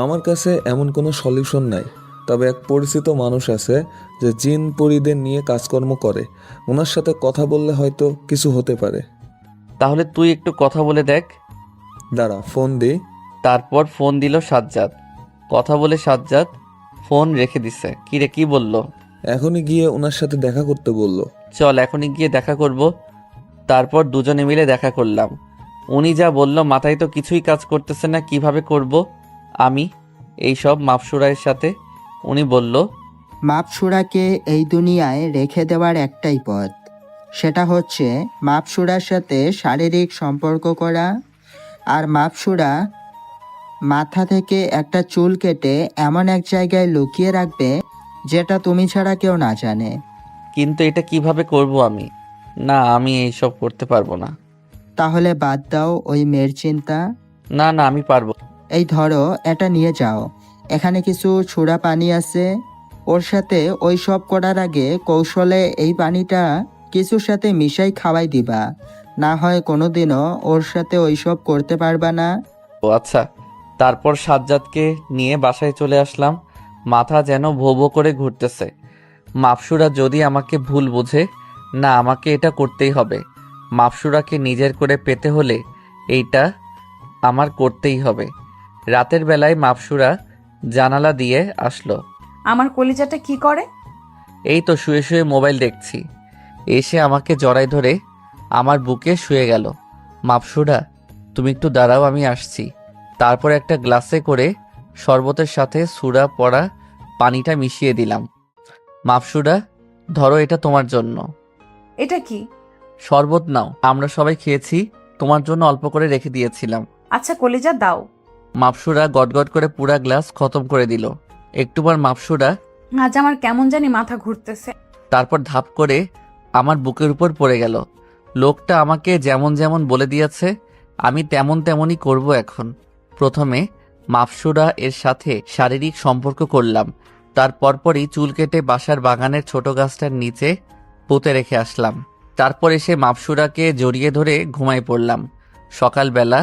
আমার কাছে এমন কোনো সলিউশন নাই, তবে এক পরিচিত মানুষ আছে যে জিন পরীদের নিয়ে কাজকর্ম করে। ওনার সাথে কথা বললে হয়তো কিছু হতে পারে। তাহলে তুই একটু কথা বলে দেখ। দাঁড়া, ফোন দে। তারপর ফোন দিল সাজ্জাদ। কথা বলে সাজ্জাদ ফোন রেখে দিছে। কিরে, কি বলল? এখনই গিয়ে ওনার সাথে দেখা করতে বললো। চল এখনই গিয়ে দেখা করব। তারপর দুজনে মিলে দেখা করলাম। উনি যা বলল মাথায় তো কিছুই কাজ করতেছে না, কিভাবে করব আমি এই সব মাপসুরায়ের সাথে? উনি বলল, মাপসুরাকে এই দুনিয়ায় রেখে দেওয়ার একটাই পথ, সেটা হচ্ছে মাপসুরার সাথে শারীরিক সম্পর্ক করা। আর মাপসুরা মাথা থেকে একটা চুল কেটে এমন এক জায়গায় লুকিয়ে রাখবে যেটা তুমি ছাড়া কেউ না জানে। কিন্তু এটা কিভাবে করব আমি? না, আমি এইসব করতে পারবো না। তাহলে বাদ দাও ওই মেয়ের চিন্তা। না না, আমি পারবো। এই ধরো, এটা নিয়ে যাও। এখানে কিছু ছোড়া পানি আছে, ওর সাথে ওই সব করার আগে কৌশলে এই পানিটা কিছুর সাথে মিশাই খাওয়াই দিবা, না হয় কোনোদিনও ওর সাথে ওই সব করতে পারবা না। ও আচ্ছা। তারপর সাজ্জাদকে নিয়ে বাসায় চলে আসলাম। মাথা যেন ভো ভো করে ঘুরতেছে। মাপসুরা যদি আমাকে ভুল বোঝে, না, আমাকে এটা করতেই হবে। মাপসুরাকে নিজের করে পেতে হলে এইটা আমার করতেই হবে। রাতের বেলায় মাপসুরা জানালা দিয়ে আসলো। আমার কলিজাটা কি করে? এই তো শুয়ে শুয়ে মোবাইল দেখছি। এসে আমাকে জড়াই ধরে আমার বুকে শুয়ে গেল। মাপসুরা, তুমি একটু দাঁড়াও, আমি আসছি। তারপর একটা গ্লাসে করে শরবতের সাথে সুরা পড়া পানিটা মিশিয়ে দিলাম। মাপসুরা, ধরো এটা তোমার জন্য। এটা কি? শরবত নাও, আমরা সবাই খেয়েছি, তোমার জন্য অল্প করে রেখে দিয়েছিলাম। আচ্ছা কলিজা দাও। মাপসুরা গটগট করে পুরা গ্লাস খতম করে দিল। একটু পর মাপসুরা আজ আমার কেমন জানি মাথা ঘুরতেছে। তারপর ধাপ করে আমার বুকের উপর পড়ে গেল। লোকটা আমাকে যেমন যেমন বলে দিয়েছে আমি তেমন তেমনই করব এখন। প্রথমে মাপসুরা এর সাথে শারীরিক সম্পর্ক করলাম, তার পরপরই চুল কেটে বাসার বাগানের ছোট গাছটার নিচে পুঁতে রেখে আসলাম। তারপর এসে মাপসুরাকে জড়িয়ে ধরে ঘুমায় পড়লাম। সকালবেলা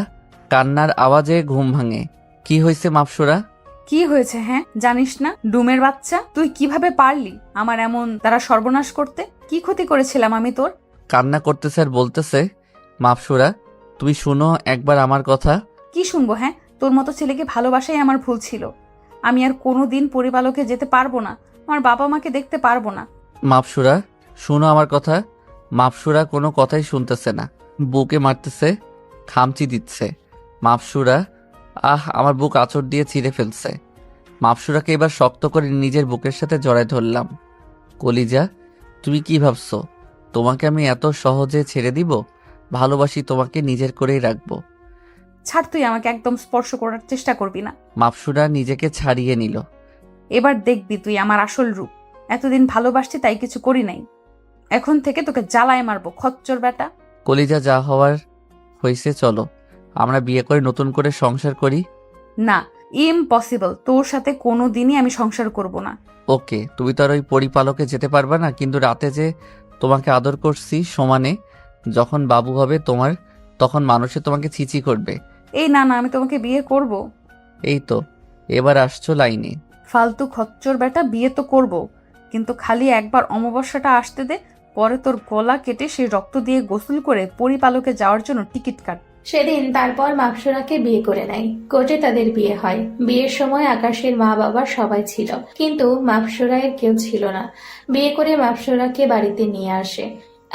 কান্নার আওয়াজে ঘুম ভাঙে। কি হয়েছে মাপসুরা? কি হয়েছে? হ্যাঁ জানিস না? ডুমের বাচ্চা, তুই কিভাবে পারলি আমার এমন তারা সর্বনাশ করতে? কি ক্ষতি করেছিলাম আমি তোর? কান্না করতেছে আর বলতেছে, মাপসুরা তুমি শুনো একবার আমার কথা। কি শুনবো? হ্যাঁ, তোর মতো ছেলেকে ভালোবাসাই আমার ভুল ছিল। আমি আর কোনোদিন পরিবালকে যেতে পারবো না, আমার বাবা মাকে দেখতে পারবো না। মাপসুরা শুনো আমার কথা। মাপসুরা কোনো কথাই শুনতেছে না, বুকে মারতেছে, খামচি দিচ্ছে। মাপসুরা আমার বুক আঁচড় দিয়ে ছিঁড়ে ফেলছে। মাপসুরাকে এবার শক্ত করে নিজের বুকের সাথে জড়ায় ধরলাম। কলিজা, তুমি কি ভাবছো তোমাকে আমি এত সহজে ছেড়ে দিব? ভালোবাসি তোমাকে, নিজের করেই রাখবো। ছাড়, তুই আমাকে একদম স্পর্শ করার চেষ্টা করবি না। মাপসুরা নিজেকে ছাড়িয়ে নিল। এবার দেখবি তুই আমার আসল রূপ। এতদিন ভালোবাসছি তাই কিছু করি নাই, এখন থেকে তোকে জ্বালায় মারবো, খচ্চর বেটা। কলিজা, যা হওয়ার হয়েছে, চলো আমরা বিয়ে করে নতুন করে সংসার করি। না, ইম্পসিবল, তোর সাথে কোনো দিনই আমি সংসার করব না। ওকে, তুমি তো আর ওই পরিপালকে যেতে পারবে না, কিন্তু রাতে যে তোমাকে আদর করছি সমানে, যখন বাবু হবে তোমার, তখন মানুষে তোমাকে ছিচি করবে। এই না না, আমি তোমাকে বিয়ে করব। এই তো এবার আসছো লাইনে। ফালতু খচ্চর বেটা, বিয়ে তো করব, কিন্তু খালি একবার অমাবস্যাটা আসতে দে, পরে তোর গলা কেটে সেই রক্ত দিয়ে গোসল করে পরিপালকে যাওয়ার জন্য টিকিট কাট। সেদিন তারপর মাপসুরাকে বিয়ে করে নেয়। কোর্টে তাদের বিয়ে হয়। বিয়ের সময় আকাশের মা বাবা সবাই ছিল, কিন্তু মাপসুরায়ের কেউ ছিল না। বিয়ে করে মাপসুরাকে বাড়িতে নিয়ে আসে।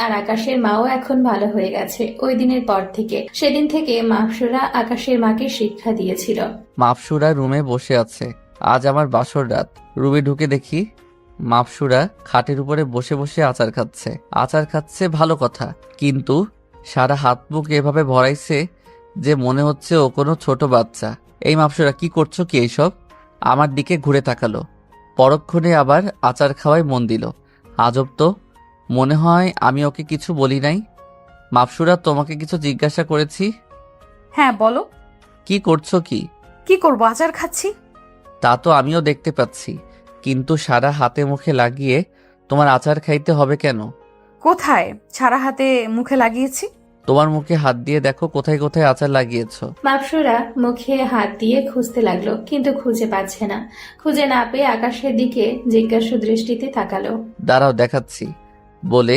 আর আকাশের মাও এখন ভালো হয়ে গেছে ওই দিনের পর থেকে। সেদিন থেকে মাপসুরা আকাশের মাকে শিক্ষা দিয়েছিল। মাপসুরা রুমে বসে আছে। আজ আমার বাসর রাত। রুমে ঢুকে দেখি মাপসুরা খাটের উপরে বসে বসে আচার খাচ্ছে। আচার খাচ্ছে ভালো কথা, কিন্তু সারা হাত মুখ এভাবে ভরাইছে যে মনে হচ্ছে ও কোনো ছোট বাচ্চা। এই মাপসুরা, কি করছো কি এইসব? আমার দিকে ঘুরে তাকালো, পরক্ষণে আবার আচার খাওয়ায় মন দিল। আজব তো, মনে হয় আমি ওকে কিছু বলি নাই। মাপসুরা, তোমাকে কিছু জিজ্ঞাসা করেছি? হ্যাঁ বলো। কি করছো কি? কি করবো, আচার খাচ্ছি। তা তো আমিও দেখতে পাচ্ছি, কিন্তু সারা হাতে মুখে লাগিয়ে তোমার আচার খাইতে হবে কেন? কোথায় সারা হাতে মুখে লাগিয়েছি? তোমার মুখে হাত দিয়ে দেখো কোথায় কোথায় আচার লাগিয়েছো। মাপসুরা মুখে হাত দিয়ে খুঁজতে লাগলো, কিন্তু খুঁজে পাচ্ছে না। খুঁজে না পেয়ে আকাশের দিকে জিজ্ঞাসু দৃষ্টিতে তাকালো। দাঁড়াও দেখাচ্ছি বলে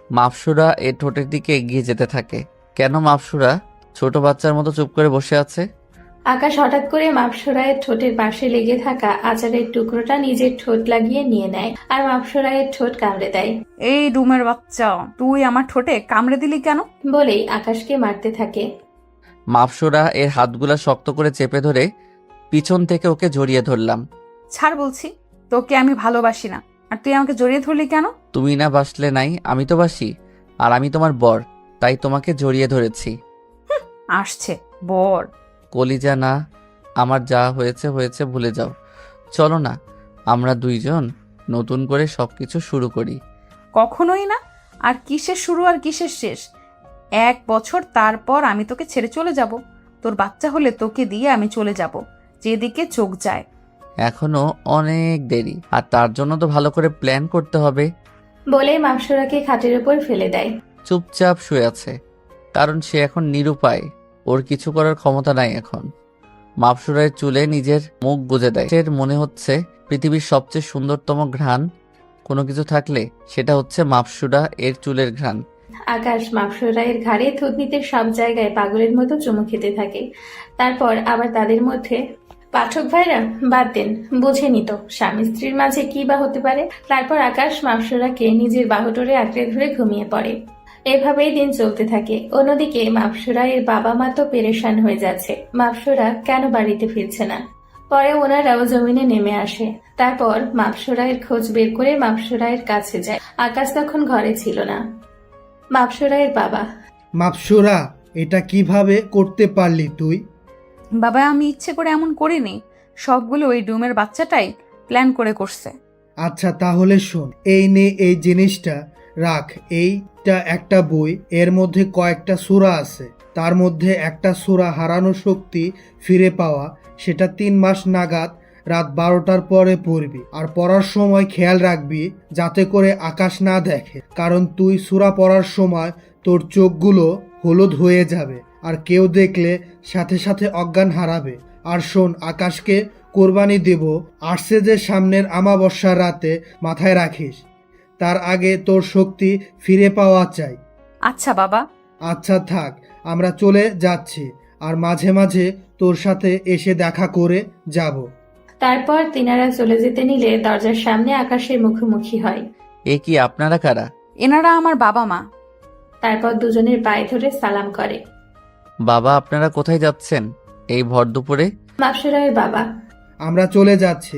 মাপসুরা এ ঠোঁটের দিকে এগিয়ে যেতে থাকে। কেন মাপসুরা ছোট বাচ্চার মতো চুপ করে বসে আছে? আকাশ হঠাৎ করে মাপসুরায়ের ঠোঁটের পাশে লেগে থাকা আচারের টুকরোটা নিজের ঠোঁট লাগিয়ে নিয়ে নেয় আর মাপসুরায়ের ঠোঁট কামড়ে দেয়। এই ডুমের বাচ্চা, তুই আমার ঠোঁটে কামড়ে দিলি কেন? বলেই আকাশকে মারতে থাকে। মাপসুরা এর হাতগুলা শক্ত করে চেপে ধরে পিছন থেকে ওকে জড়িয়ে ধরলাম। ছাড় বলছি, তোকে আমি ভালোবাসি না, আর তুই আমাকে জড়িয়ে ধরলি কেন? তুমি না বাসলে নাই, আমি তো বাসি, আর আমি তোমার বর, তাই তোমাকে জড়িয়ে ধরেছি। আসছে বর। কলিজা না, আমার যা হয়েছে হয়েছে, ভুলে যাও। চলো না আমরা দুইজন নতুন করে সবকিছু শুরু করি। কখনোই না। আর কিসের শুরু আর কিসের শেষ? 1 বছর তারপর আমি তোকে ছেড়ে চলে যাব। তোর বাচ্চা হলে তোকে দিয়ে আমি চলে যাব যেদিকে চোখ যায়। এখনো অনেক দেরি, আর তার জন্য তো ভালো করে প্ল্যান করতে হবে। বলে মাপসুরাকে খাটের উপর ফেলে দেয়। চুপচাপ শুয়ে আছে, কারণ সে এখন নিরুপায়, ওর কিছু করার ক্ষমতা নাই এখন। মাপসুরার চুলে নিজের মুখ গুজে দেয়। এর মনে হচ্ছে পৃথিবীর সবচেয়ে সুন্দরতম ঘ্রাণ কোনো কিছু থাকলে সেটা হচ্ছে মাপসুরা এর চুলের ঘ্রাণ। আকাশ মাপসুরায়ের ঘাড়ে থুতনিতে সব জায়গায় পাগলের মতো চুমু খেতে থাকে। তারপর আবার তাদের মধ্যে, পাঠক ভাইরা বাদ দেন, বুঝে নিত স্বামী স্ত্রীর মাঝে কি বা হতে পারে। তারপর আকাশ মাপসুরাকে নিজের বাহুডোরে আঁকড়ে ধরে ঘুমিয়ে পড়ে। এভাবেই দিন চলতে থাকে। অন্যদিকে মাপসুরায়ের বাবা মা তো পেরেশান হয়ে যাচ্ছে, মাপসুরা কেন বাড়িতে ফিরছে না। পরে ওনারাও জমিনে নেমে আসে। তারপর মাপসুরাইয়ের খোঁজ বের করে মাপসুরাইয়ের কাছে যায়। আকাশ তখন ঘরে ছিল না। মাপসুরাইয়ের বাবা। মাপসুরা, এটা কিভাবে করতে পারলি তুই? বাবা, আমি ইচ্ছে করে এমন করিনি, সবগুলো ওই ডুমের বাচ্চাটাই প্ল্যান করে করছে। আচ্ছা তাহলে শোন, এই নে এই জিনিসটা রাখ। এইটা একটা বই, এর মধ্যে কয়েকটা সূরা আছে। তার মধ্যে একটা সূরা হারানো শক্তি ফিরে পাওয়া, সেটা 3 মাস নাগাদ রাত 12টার পরে পড়বি। আর পড়ার সময় খেয়াল রাখবি যাতে করে আকাশ না দেখে, কারণ তুই সূরা পড়ার সময় তোর চোখগুলো হলুদ হয়ে যাবে, আর কেউ দেখলে সাথে সাথে অজ্ঞান হারাবে। আর শোন, আকাশকে কোরবানি দেব আসছে যে সামনের আমাবস্যার রাতে, মাথায় রাখিস। তার আগে তোর শক্তি ফিরে পাওয়া চাই। আচ্ছা বাবা। আচ্ছা থাক, আমরা চলে যাচ্ছি, আর মাঝে মাঝে তোর সাথে এসে দেখা করে যাব। তারপর তিনারা চলে যেতে নিলে দরজার সামনে আকাশের মুখোমুখি হয়। এ কি, আপনারা কারা? এনারা আমার বাবা মা। তারপর দুজনের পায়ে ধরে সালাম করে। বাবা, আপনারা কোথায় যাচ্ছেন এই ভর দুপুরে? মাপসুরাইয়ের বাবা। আমরা চলে যাচ্ছি।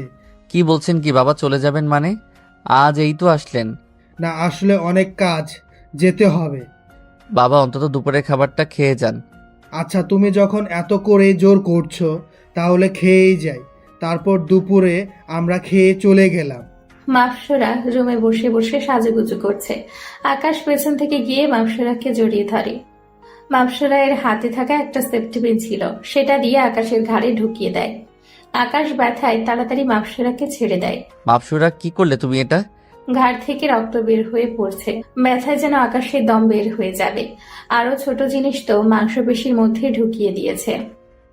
কি বলছেন কি বাবা, চলে যাবেন মানে? আজ এই তো আসলেন। না, আসলে অনেক কাজ, যেতে হবে। বাবা, অন্তত দুপুরের খাবারটা খেয়ে যান। আচ্ছা, তুমি যখন এত করে জোর করছো তাহলে খেয়েই যাই। তারপর দুপুরে আমরা খেয়ে চলে গেলাম। মাপসুরা রুমে বসে বসে সাজুগুজু করছে। আকাশ পেছন থেকে গিয়ে মাপসুরাকে জড়িয়ে ধরে। মাপসুরাইয়ের হাতে থাকা একটা সেফটি পিন ছিল, সেটা দিয়ে আকাশের ঘাড়ে ঢুকিয়ে দেয়। আকাশ ব্যথায় তাড়াতাড়ি মাপসুরাকে ছেড়ে দেয়। মাপসুরা, কি করলে তুমি এটা? ঘাড় থেকে রক্ত বের হয়ে পড়ছে। ব্যথায় যেন আকাশের দম বের হয়ে যাবে। আরো ছোট জিনিস তো মাংসপেশির মধ্যে ঢুকিয়ে দিয়েছে।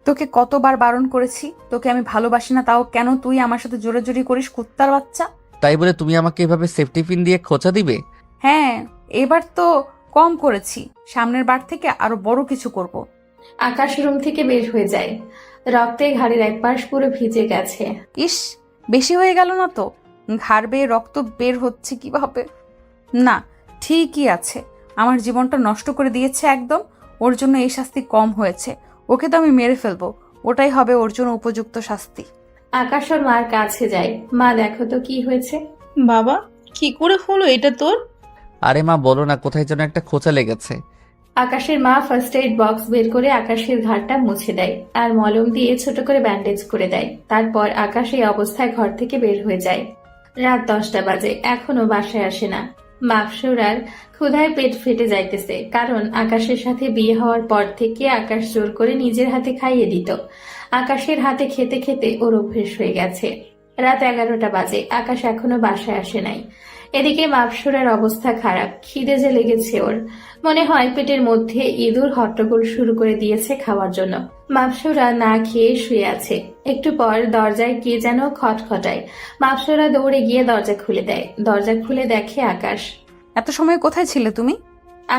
তোকে কতবার বারণ করেছি, তোকে আমি ভালোবাসি না, তাও কেন তুই আমার সাথে জোরাজুরি করিস, কুত্তার বাচ্চা? তাই বলে তুমি আমাকে এভাবে সেফটি পিন দিয়ে খোঁচা দিবে? হ্যাঁ, এবার তো কম করেছি, সামনের বার থেকে আরো বড় কিছু করব। আকাশ রুম থেকে বের হয়ে যায়। রক্তে ঘাড়ের এক পাশ পুরো ভিজে গেছে। ইস, বেশি হয়ে গেল না তো? ঘাড় বেয়ে রক্ত বের হচ্ছে কিভাবে? না, ঠিকই আছে, আমার জীবনটা নষ্ট করে দিয়েছে একদম। ওর জন্য এই শাস্তি কম হয়েছে। ওকে তো আমি মেরে ফেলবো, ওটাই হবে ওর জন্য উপযুক্ত শাস্তি। আকাশ ওর মার কাছে যায়। মা, দেখো তো কি হয়েছে। বাবা, কি করে হলো এটা তোর? আরে মা, বলো না, কোথায় যেন একটা খোঁচা লেগেছে। আকাশের মা ফার্স্ট এইড বক্স বের করে আকাশের ঘাড়টা মুছে দেয় আর মলম দিয়ে ছোট করে ব্যান্ডেজ করে দেয়। তারপর আকাশ এই অবস্থায় ঘর থেকে বের হয়ে যায়। রাত 10টা বাজে, এখনো বাসায় আসে না। মাপসুরার ক্ষুধায় পেট ফেটে যাইতেছে, কারণ আকাশের সাথে বিয়ে হওয়ার পর থেকে আকাশ জোর করে নিজের হাতে খাইয়ে দিত। আকাশের হাতে খেতে খেতে ওর অভ্যেস হয়ে গেছে। রাত 11টা বাজে, আকাশ এখনো বাসায় আসে নাই। এদিকে মাপসুরার অবস্থা খারাপ, খিদে যে লেগেছে ওর। মনে হয় পেটের মধ্যে ইঁদুর হট্টগোল শুরু করে দিয়েছে খাওয়ার জন্য। মাপসুরা না খেয়ে শুয়ে আছে। একটু পর দরজায় কে যেন খটখটায়। মাপসুরা দৌড়ে গিয়ে দরজা খুলে দেয়। দরজা খুলে দেখে আকাশ। এত সময় কোথায় ছিলে তুমি?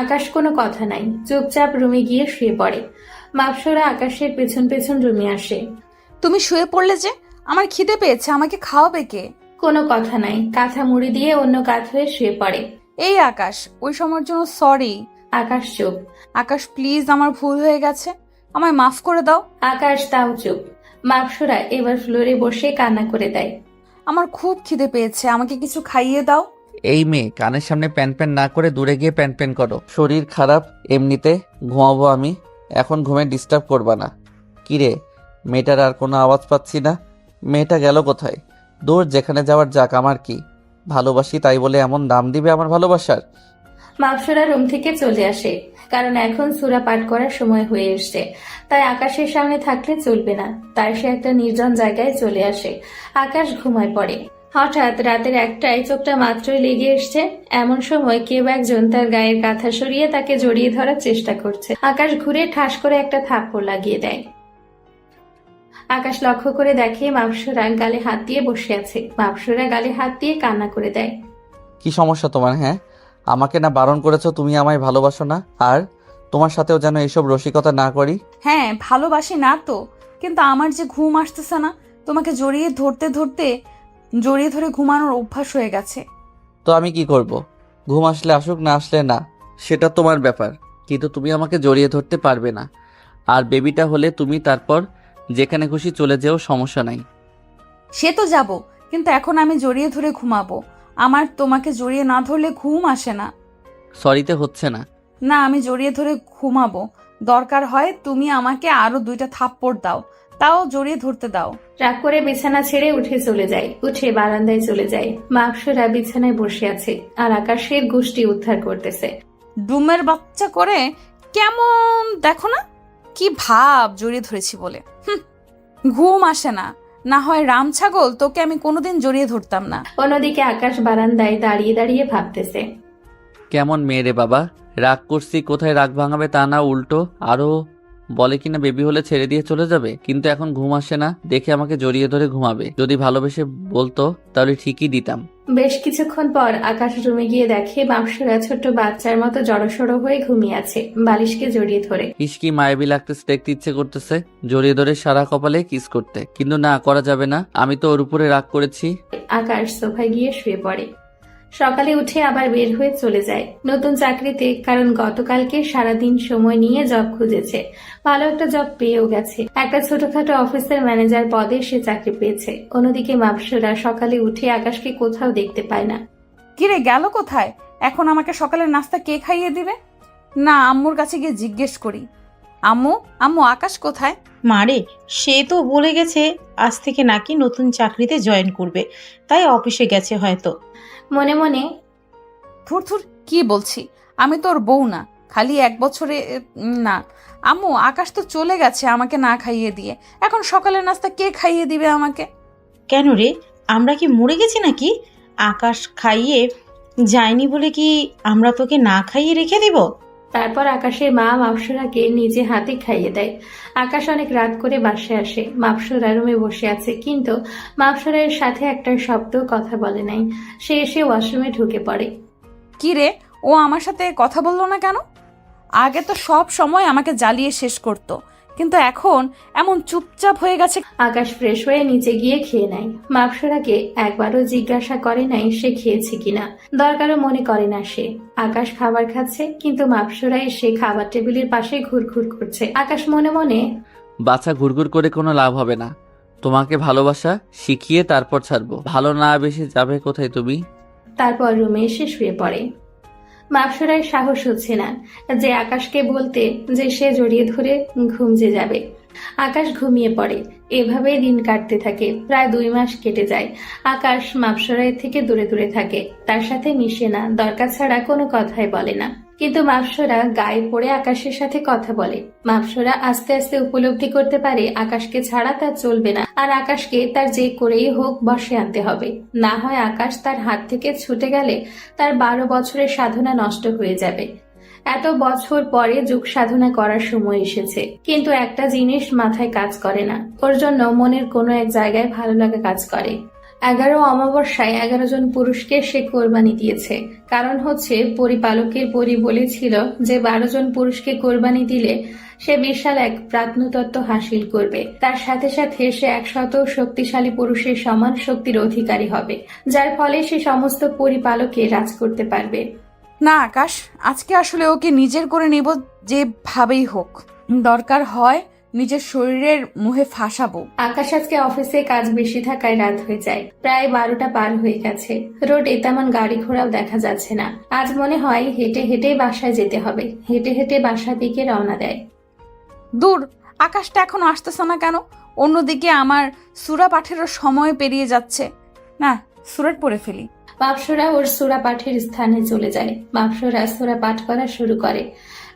আকাশ কোনো কথা নাই, চুপচাপ রুমে গিয়ে শুয়ে পড়ে। মাপসুরা আকাশের পেছন পেছন রুমে আসে। তুমি শুয়ে পড়লে যে? আমার খিদে পেয়েছে, আমাকে খাওয়াবে কে? কোনো কথা নাই, কাঁথা মুড়ি দিয়ে অন্য কাঁধ হয়ে শুয়ে পড়ে। এই আকাশ, ওই সময়ের জন্য সরি। আকাশ চুপ। আকাশ প্লিজ, আমার ভুল হয়ে গেছে, আমায় মাফ করে দাও। আকাশ তাও চুপ। মাপসুরা এবার ফ্লোরে বসে কান্না করে দেয়। আমার খুব খিদে পেয়েছে, আমাকে কিছু খাইয়ে দাও। এই মেয়ে, কানের সামনে প্যান প্যান না করে দূরে গিয়ে প্যান প্যান করো। শরীর খারাপ, এমনিতে ঘুমাবো আমি, এখন ঘুমে ডিস্টার্ব করবা না। কিরে, মেয়েটার আর কোনো আওয়াজ পাচ্ছি না। মেয়েটা গেল কোথায়? দূর, যেখানে যাওয়ার যাক, আমার কি? ভালোবাসি তাই বলে এমন দাম দিবে আমার ভালোবাসার? মাপসুরা রুম থেকে চলে আসে, কারণ এখন সূরা পাঠ করার সময় হয়ে এসছে। তাই আকাশের সামনে থাকলে চলবে না। তাই সে একটা নির্জন জায়গায় চলে আসে। আকাশ ঘুমায় পড়ে। হঠাৎ রাতের 1টায় চোখটা মাত্রই লেগে এসছে। এমন সময় কেউ একজন তার গায়ের কাঁথা সরিয়ে তাকে জড়িয়ে ধরার চেষ্টা করছে। আকাশ ঘুরে ঠাস করে একটা থাপ্পড় লাগিয়ে দেয়। আকাশ লক্ষ্য করে দেখে মাপসুরা গালে হাত দিয়ে বসে আছে। মাপসুরা গালে হাত দিয়ে কান্না করে দেয়। কি সমস্যা তোমার? হ্যাঁ, আমাকে না বারণ করেছো তুমি আমায় ভালোবাসো না? আর তোমার সাথেও যেন এইসব রসিকতা না করি। হ্যাঁ, ভালোবাসি না তো, কিন্তু আমার যে ঘুম আসতেছে না, তোমাকে জড়িয়ে ধরে ঘুমানোর অভ্যাস হয়ে গেছে। তো আমি কি করব? ঘুম আসলে আসুক, না আসলে না, সেটা তোমার ব্যাপার, কিন্তু তুমি আমাকে জড়িয়ে ধরতে পারবে না। আর বেবিটা হলে তুমি তারপর যেখানে খুশি চলে যেও, সমস্যা নাই। সে তো যাব, কিন্তু এখন আমি জড়িয়ে ধরে ঘুমাবো। আমার তোমাকে জড়িয়ে না ধরলে ঘুম আসে না। সরিতে হচ্ছে না। না, আমি জড়িয়ে ধরে ঘুমাবো। দরকার হয় তুমি আমাকে আরো 2টা থাপ্পড় দাও, তাও জড়িয়ে ধরতে দাও। রাগ করে বিছানা ছেড়ে উঠে চলে যায়। উঠে বারান্দায় চলে যায়। মাপসরা বিছানায় বসে আছে আর আকাশের গোষ্ঠী উদ্ধার করতেছে। ডুমের বাচ্চা করে কেমন দেখো না, কি ভাব জড়িয়ে ধরেছি বলে। ঘুম আসে না, না হয় রাম ছাগল তোকে আমি কোনোদিন জড়িয়ে ধরতাম না। অন্যদিকে আকাশ বারান্দায় দাঁড়িয়ে দাঁড়িয়ে ভাবতেছে। কেমন মেয়ে রে বাবা, রাগ করছি কোথায় রাগ ভাঙাবে তা না, উল্টো আরো বলে কিনা বেবি হলে ছেড়ে দিয়ে চলে যাবে, কিন্তু এখন ঘুম আসে না দেখে আমাকে জড়িয়ে ধরে ঘুমাবে। যদি ভালোবেসে বলতো তাহলে ঠিকই দিতাম। বেশ কিছুক্ষণ পর আকাশ রুমে গিয়ে দেখে মাপসরা ছোট্ট বাচ্চার মতো জড়সড় হয়ে ঘুমিয়ে আছে, বালিশকে জড়িয়ে ধরে। হিসকি মায়াবী লাগতেছে, দেখতে ইচ্ছে করতেছে জড়িয়ে ধরে সারা কপালে কিস করতে, কিন্তু না, করা যাবে না, আমি তো ওর উপরে রাগ করেছি। আকাশ সোফায় গিয়ে শুয়ে পড়ে। সকালে উঠে আবার বের হয়ে চলে যায় নতুন চাকরিতে, কারণ গতকালকে সারাদিন সময় নিয়ে জব খুঁজেছে। ভালো একটা জব পেয়েও গেছে, একটা ছোটখাটো অফিসের ম্যানেজার পদে সে চাকরি পেয়েছে। অন্যদিকে মাপসরা সকালে উঠে আকাশকে কোথাও দেখতে পায় না। কিরে গেল কোথায়? এখন আমাকে সকালের নাস্তা কে খাইয়ে দিবে? না, আম্মুর কাছে গিয়ে জিজ্ঞেস করি। আম্মু, আম্মু, আকাশ কোথায়? মারে, সে তো বলে গেছে আজ থেকে নাকি নতুন চাকরিতে জয়েন করবে, তাই অফিসে গেছে হয়তো। মনে মনে থুর থুর, কি বলছি, আমি তোর বউ না, খালি 1 বছরে না। আম্মু, আকাশ তো চলে গেছে আমাকে না খাইয়ে দিয়ে, এখন সকালের নাস্তা কে খাইয়ে দিবে আমাকে? কেন রে, আমরা কি মরে গেছি নাকি? আকাশ খাইয়ে যায়নি বলে কি আমরা তোকে না খাইয়ে রেখে দিব? তারপর আকাশের মা মাপসরাকে নিজে হাতে খাইয়ে দেয়। আকাশ অনেক রাত করে বাসায় আসে। মাপসরা রুমে বসে আছে, কিন্তু মাপসরার সাথে একটা শব্দ কথা বলে নাই। সে এসে ওয়াশরুমে ঢুকে পড়ে। কি রে, ও আমার সাথে কথা বললো না কেন? আগে তো সব সময় আমাকে জ্বালিয়ে শেষ করতো, কিন্তু এখন এমন চুপচাপ হয়ে গেছে। আকাশ ফ্রেশ হয়ে নিচে গিয়ে খেয়ে নেয়। মাপসরাকে একবারও জিজ্ঞাসা করে নাই সে খেয়েছে কিনা, দরকারও মনে করে না সে। আকাশ খাবার খাচ্ছে, কিন্তু মাপসরা এসে খাবার টেবিলের পাশে ঘুরঘুর করছে। আকাশ মনে মনে বাচ্চা ঘুরঘুর করে কোনো লাভ হবে না, তোমাকে ভালোবাসা শিখিয়ে তারপর ছাড়বো, ভালো না বেশি যাবে কোথায় তুমি। তারপর রুমে এসে শুয়ে পড়ে। মাপসরার সাহস হচ্ছে না যে আকাশকে বলতে যে সে জড়িয়ে ধরে ঘুম যে যাবে। আকাশ ঘুমিয়ে পড়ে। এভাবেই দিন কাটতে থাকে। প্রায় 2 মাস কেটে যায়। আকাশ মাপসরার থেকে দূরে দূরে থাকে, তার সাথে মিশে না, দরকার ছাড়া কোনো কথাই বলে না। কিন্তু মাপসরা গায়ে পড়ে আকাশের সাথে কথা বলে। মাপসরা আস্তে আস্তে উপলব্ধি করতে পারে আকাশকে ছাড়া তার চলবে না, আর আকাশকে তার যে করেই হোক বশে আনতে হবে। না হয় আকাশ তার হাত থেকে ছুটে গেলে তার 12 বছরের সাধনা নষ্ট হয়ে যাবে। এত বছর পরে যুগ সাধনা করার সময় এসেছে, কিন্তু একটা জিনিস মাথায় কাজ করে না। ওর জন্য মনের কোনো এক জায়গায় ভালো লাগা কাজ করে। 11 অমাবস্যায় 11 জন পুরুষকে সে কোরবানি দিয়েছে। কারণ হচ্ছে পরিপালকের পরি বলেছিল যে 12 জন পুরুষকে কোরবানি দিলে সে বিশাল এক প্রাত্নতত্ত্ব হাসিল করবে। তার সাথে সাথে সে 100 শক্তিশালী পুরুষের সমান শক্তির অধিকারী হবে, যার ফলে সে সমস্ত পরিপালকে রাজ করতে পারবে। না আকাশ, আজকে আসলে ওকে নিজের করে নেব, যেভাবেই হোক। দরকার হয় নিজের শরীরের মুহে ফাঁসাবো। আকাশ আজকে অফিসে কাজ বেশি থাকায় রাত হয়ে যায়। প্রায় 12টা পার হয়ে গেছে। রোডে তেমন গাড়ি ঘোড়াও দেখা যাচ্ছে না। আজ মনে হয় হেঁটে হেঁটে বাসায় যেতে হবে। হেঁটে হেঁটে বাসার দিকে রওনা দেয়। দূর, আকাশটা এখনো আসতেছে না কেন? অন্যদিকে আমার সূরা পাঠেরও সময় পেরিয়ে যাচ্ছে। না, সূরাট পড়ে ফেলি। মাপসরা ওর সূরা পাঠের স্থানে চলে যায়। মাপসরা সূরা পাঠ করা শুরু করে।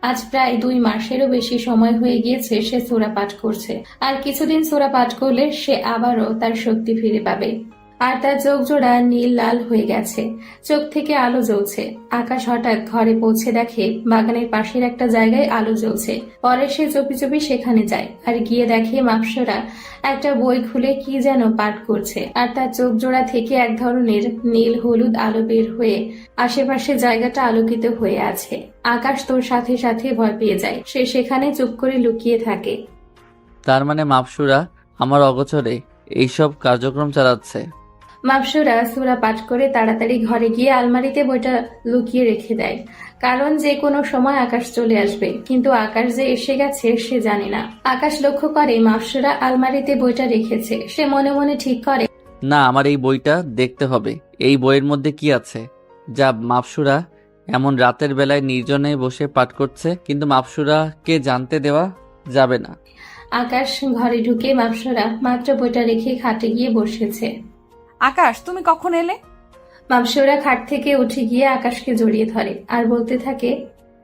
আজ প্রায় 2 মাসেরও বেশি সময় হয়ে গিয়েছে সে সূরা পাঠ করছে। আর কিছুদিন সূরা পাঠ করলে সে আবারও তার শক্তি ফিরে পাবে। আর তার চোখ জোড়া নীল লাল হয়ে গেছে, চোখ থেকে আলো জ্বলছে। আকাশ হঠাৎ ঘরে পৌঁছে দেখে বাগানের পাশের একটা জায়গায় আলো জ্বলছে। পরে সে চুপি চুপি সেখানে যায়, আর গিয়ে দেখে মাপসরা একটা বই খুলে কি যেন পাঠ করছে। আর তার চোখ জোড়া থেকে এক ধরনের নীল হলুদ আলো বের হয়ে আশেপাশে জায়গাটা আলোকিত হয়ে আছে। আকাশ তোর সাথে সাথে ভয় পেয়ে যায়। সে সেখানে চুপ করে লুকিয়ে থাকে। তার মানে মাপসুরা আমার অগোচরে এইসব কার্যক্রম চালাচ্ছে। মাপসুরা সূরা পাঠ করে তাড়াতাড়ি ঘরে গিয়ে আলমারিতে বইটা লুকিয়ে রেখে দেয়, কারণ যে কোনো সময় আকাশ চলে আসবে। কিন্তু আকাশ যে এসে গেছে সে জানে না। আকাশ লক্ষ্য করে মাপসুরা আলমারিতে বইটা রেখেছে। সে মনে মনে ঠিক করে, না, আমার এই বইটা দেখতে হবে। এই বইয়ের মধ্যে কি আছে যা মাপসুরা এমন রাতের বেলায় নির্জনে বসে পাঠ করছে? কিন্তু মাপসুরাকে জানতে দেওয়া যাবে না। আকাশ ঘরে ঢুকে মাপসুরা মাত্র বইটা রেখে খাটে গিয়ে বসেছে। আকাশ, তুমি কখন এলে? মাপসুরা খাট থেকে উঠে গিয়ে আকাশকে জড়িয়ে ধরে আর বলতে থাকে,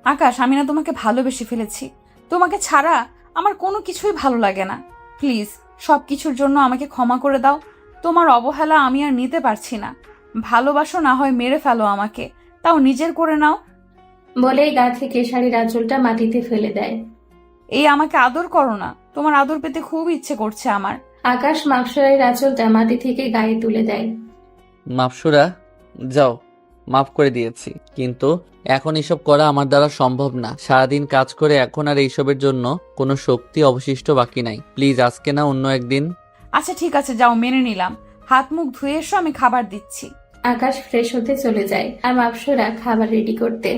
আকাশ, আমি না তোমাকে ভালোবেসে ফেলেছি। তোমাকে ছাড়া আমার কোনো কিছুই ভালো লাগে না। প্লিজ, সব কিছুর জন্য আমাকে ক্ষমা করে দাও। তোমার অবহেলা আমি আর নিতে পারছি না। ভালোবাসো না হয় মেরে ফেলো আমাকে, তাও নিজের করে নাও। বলেই গা থেকে শাড়ির আঁচলটা মাটিতে ফেলে দেয়। এই আমাকে আদর করো না, তোমার আদর পেতে খুব ইচ্ছে করছে আমার। আকাশ মাপসুরার আঁচলটা মাটি থেকে গায়ে তুলে দেয়। মাপসুরা, যাও, মাফ করে দিয়েছি, কিন্তু এখন এসব করা আমার দ্বারা সম্ভব না। সারাদিন কাজ করে এখন আর এইসবের জন্য কোনো শক্তি অবশিষ্ট বাকি নাই। প্লিজ আজকে না, অন্য একদিন। আচ্ছা ঠিক আছে, যাও, মেনে নিলাম। হাত মুখ ধুয়ে এসো, আমি খাবার দিচ্ছি। আকাশ ফ্রেশ হতে চলে যায় আর মাপসুরা খাবার রেডি করতে।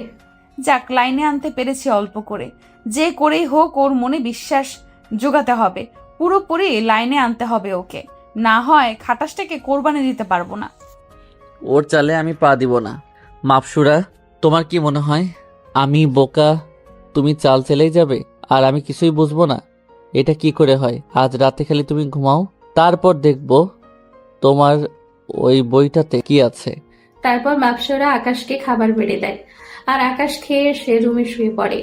যাক, লাইনে আনতে পেরেছি অল্প করে। যে করেই হোক ওর মনে বিশ্বাস জোগাতে হবে, পুরোপুরি লাইনে আনতে হবে ওকে। না হয় খাটাসটাকে কোরবানি দিতে পারবো না। ওর চালে আমি পা দিব না। মাপসুরা, তোমার কি মনে হয় আমি বোকা? তুমি চাল চেলেই যাবে আর আমি কিছুই বুঝবো না? এটা কি করে হয়? আজ রাতে খালি তুমি ঘুমাও, তারপর দেখবো তোমার ওই বইটাতে কি আছে। তারপর মাপসুরা আকাশকে খাবার বেড়ে দেয় আর আকাশ খেয়ে এসে রুমে শুয়ে পড়ে।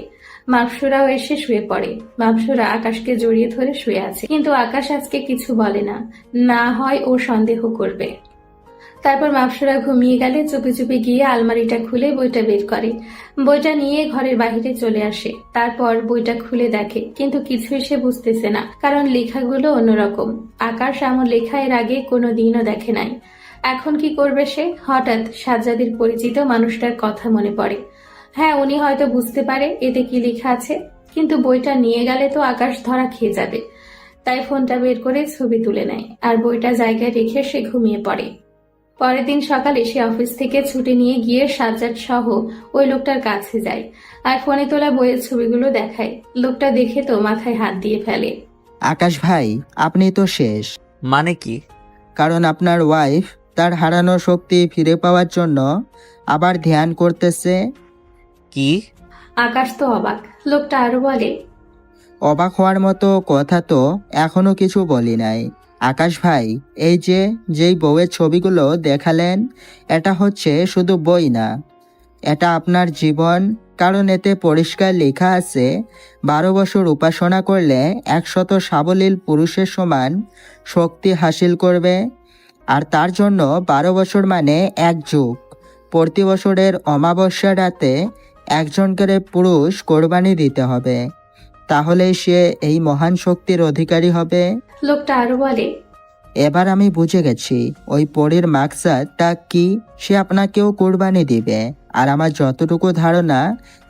মাপসুরাও এসে শুয়ে পড়ে। মাপসুরা আকাশকে জড়িয়ে ধরে শুয়ে আছে, কিন্তু আকাশ আজকে কিছু বলে না, না হয় ও সন্দেহ করবে। তারপর মাপসুরা ঘুমিয়ে গেলে চুপি চুপি গিয়ে আলমারিটা খুলে বইটা বের করে। বইটা নিয়ে ঘরের বাইরে চলে আসে। তারপর বইটা খুলে দেখে, কিন্তু কিছুই সে বুঝতেছে না, কারণ লেখাগুলো অন্যরকম। আকাশ এমন লেখা এর আগে কোনোদিনও দেখে নাই। এখন কি করবে সে? হঠাৎ সাজ্জাদের পরিচিত মানুষটার কথা মনে পড়ে। হ্যাঁ, উনি হয়তো বুঝতে পারে এতে কি লেখা আছে, কিন্তু বইটা নিয়ে গেলে তো আকাশ ধরা খেয়ে যাবে। তাই ফোনটা বের করে ছবি তুলে নেয় আর বইটা জায়গায় রেখে সে ঘুমিয়ে পড়ে। পরের দিন সকালে সে অফিস থেকে ছুটি নিয়ে গিয়ে সাজ্জাদ সহ ওই লোকটার কাছে যায় আর ফোনে তোলা বইয়ের ছবিগুলো দেখায়। লোকটা দেখে তো মাথায় হাত দিয়ে ফেলে। আকাশ ভাই, আপনি তো শেষ। মানে কি? কারণ আপনার ওয়াইফ তার হারানো শক্তি ফিরে পাওয়ার জন্য আবার ধ্যান করতেছে। কি? আকাশ তো অবাক। লোকটা আরো বলে, অবাক হওয়ার মতো কথা তো এখনো কিছু বলি নাই। আকাশ ভাই, এই যেই বউয়ের ছবিগুলো দেখালেন, এটা হচ্ছে শুধু বই না, এটা আপনার জীবন। কারণ এতে পরিষ্কার লেখা আছে 12 বছর উপাসনা করলে 100 সাবলীল পুরুষের সমান শক্তি হাসিল করবে। আর তার জন্য 12 বছর মানে 1 যুগ। প্রতি বছরের অমাবস্যা রাতে একজন করে পুরুষ কোরবানি দিতে হবে, তাহলেই সে এই মহান শক্তির অধিকারী হবে। লোকটা আরো বলে, এবার আমি বুঝে গেছি ওই পরীর মাকসাদটা কি। সে আপনাকেও কোরবানি দিবে, আর আমার যতটুকু ধারণা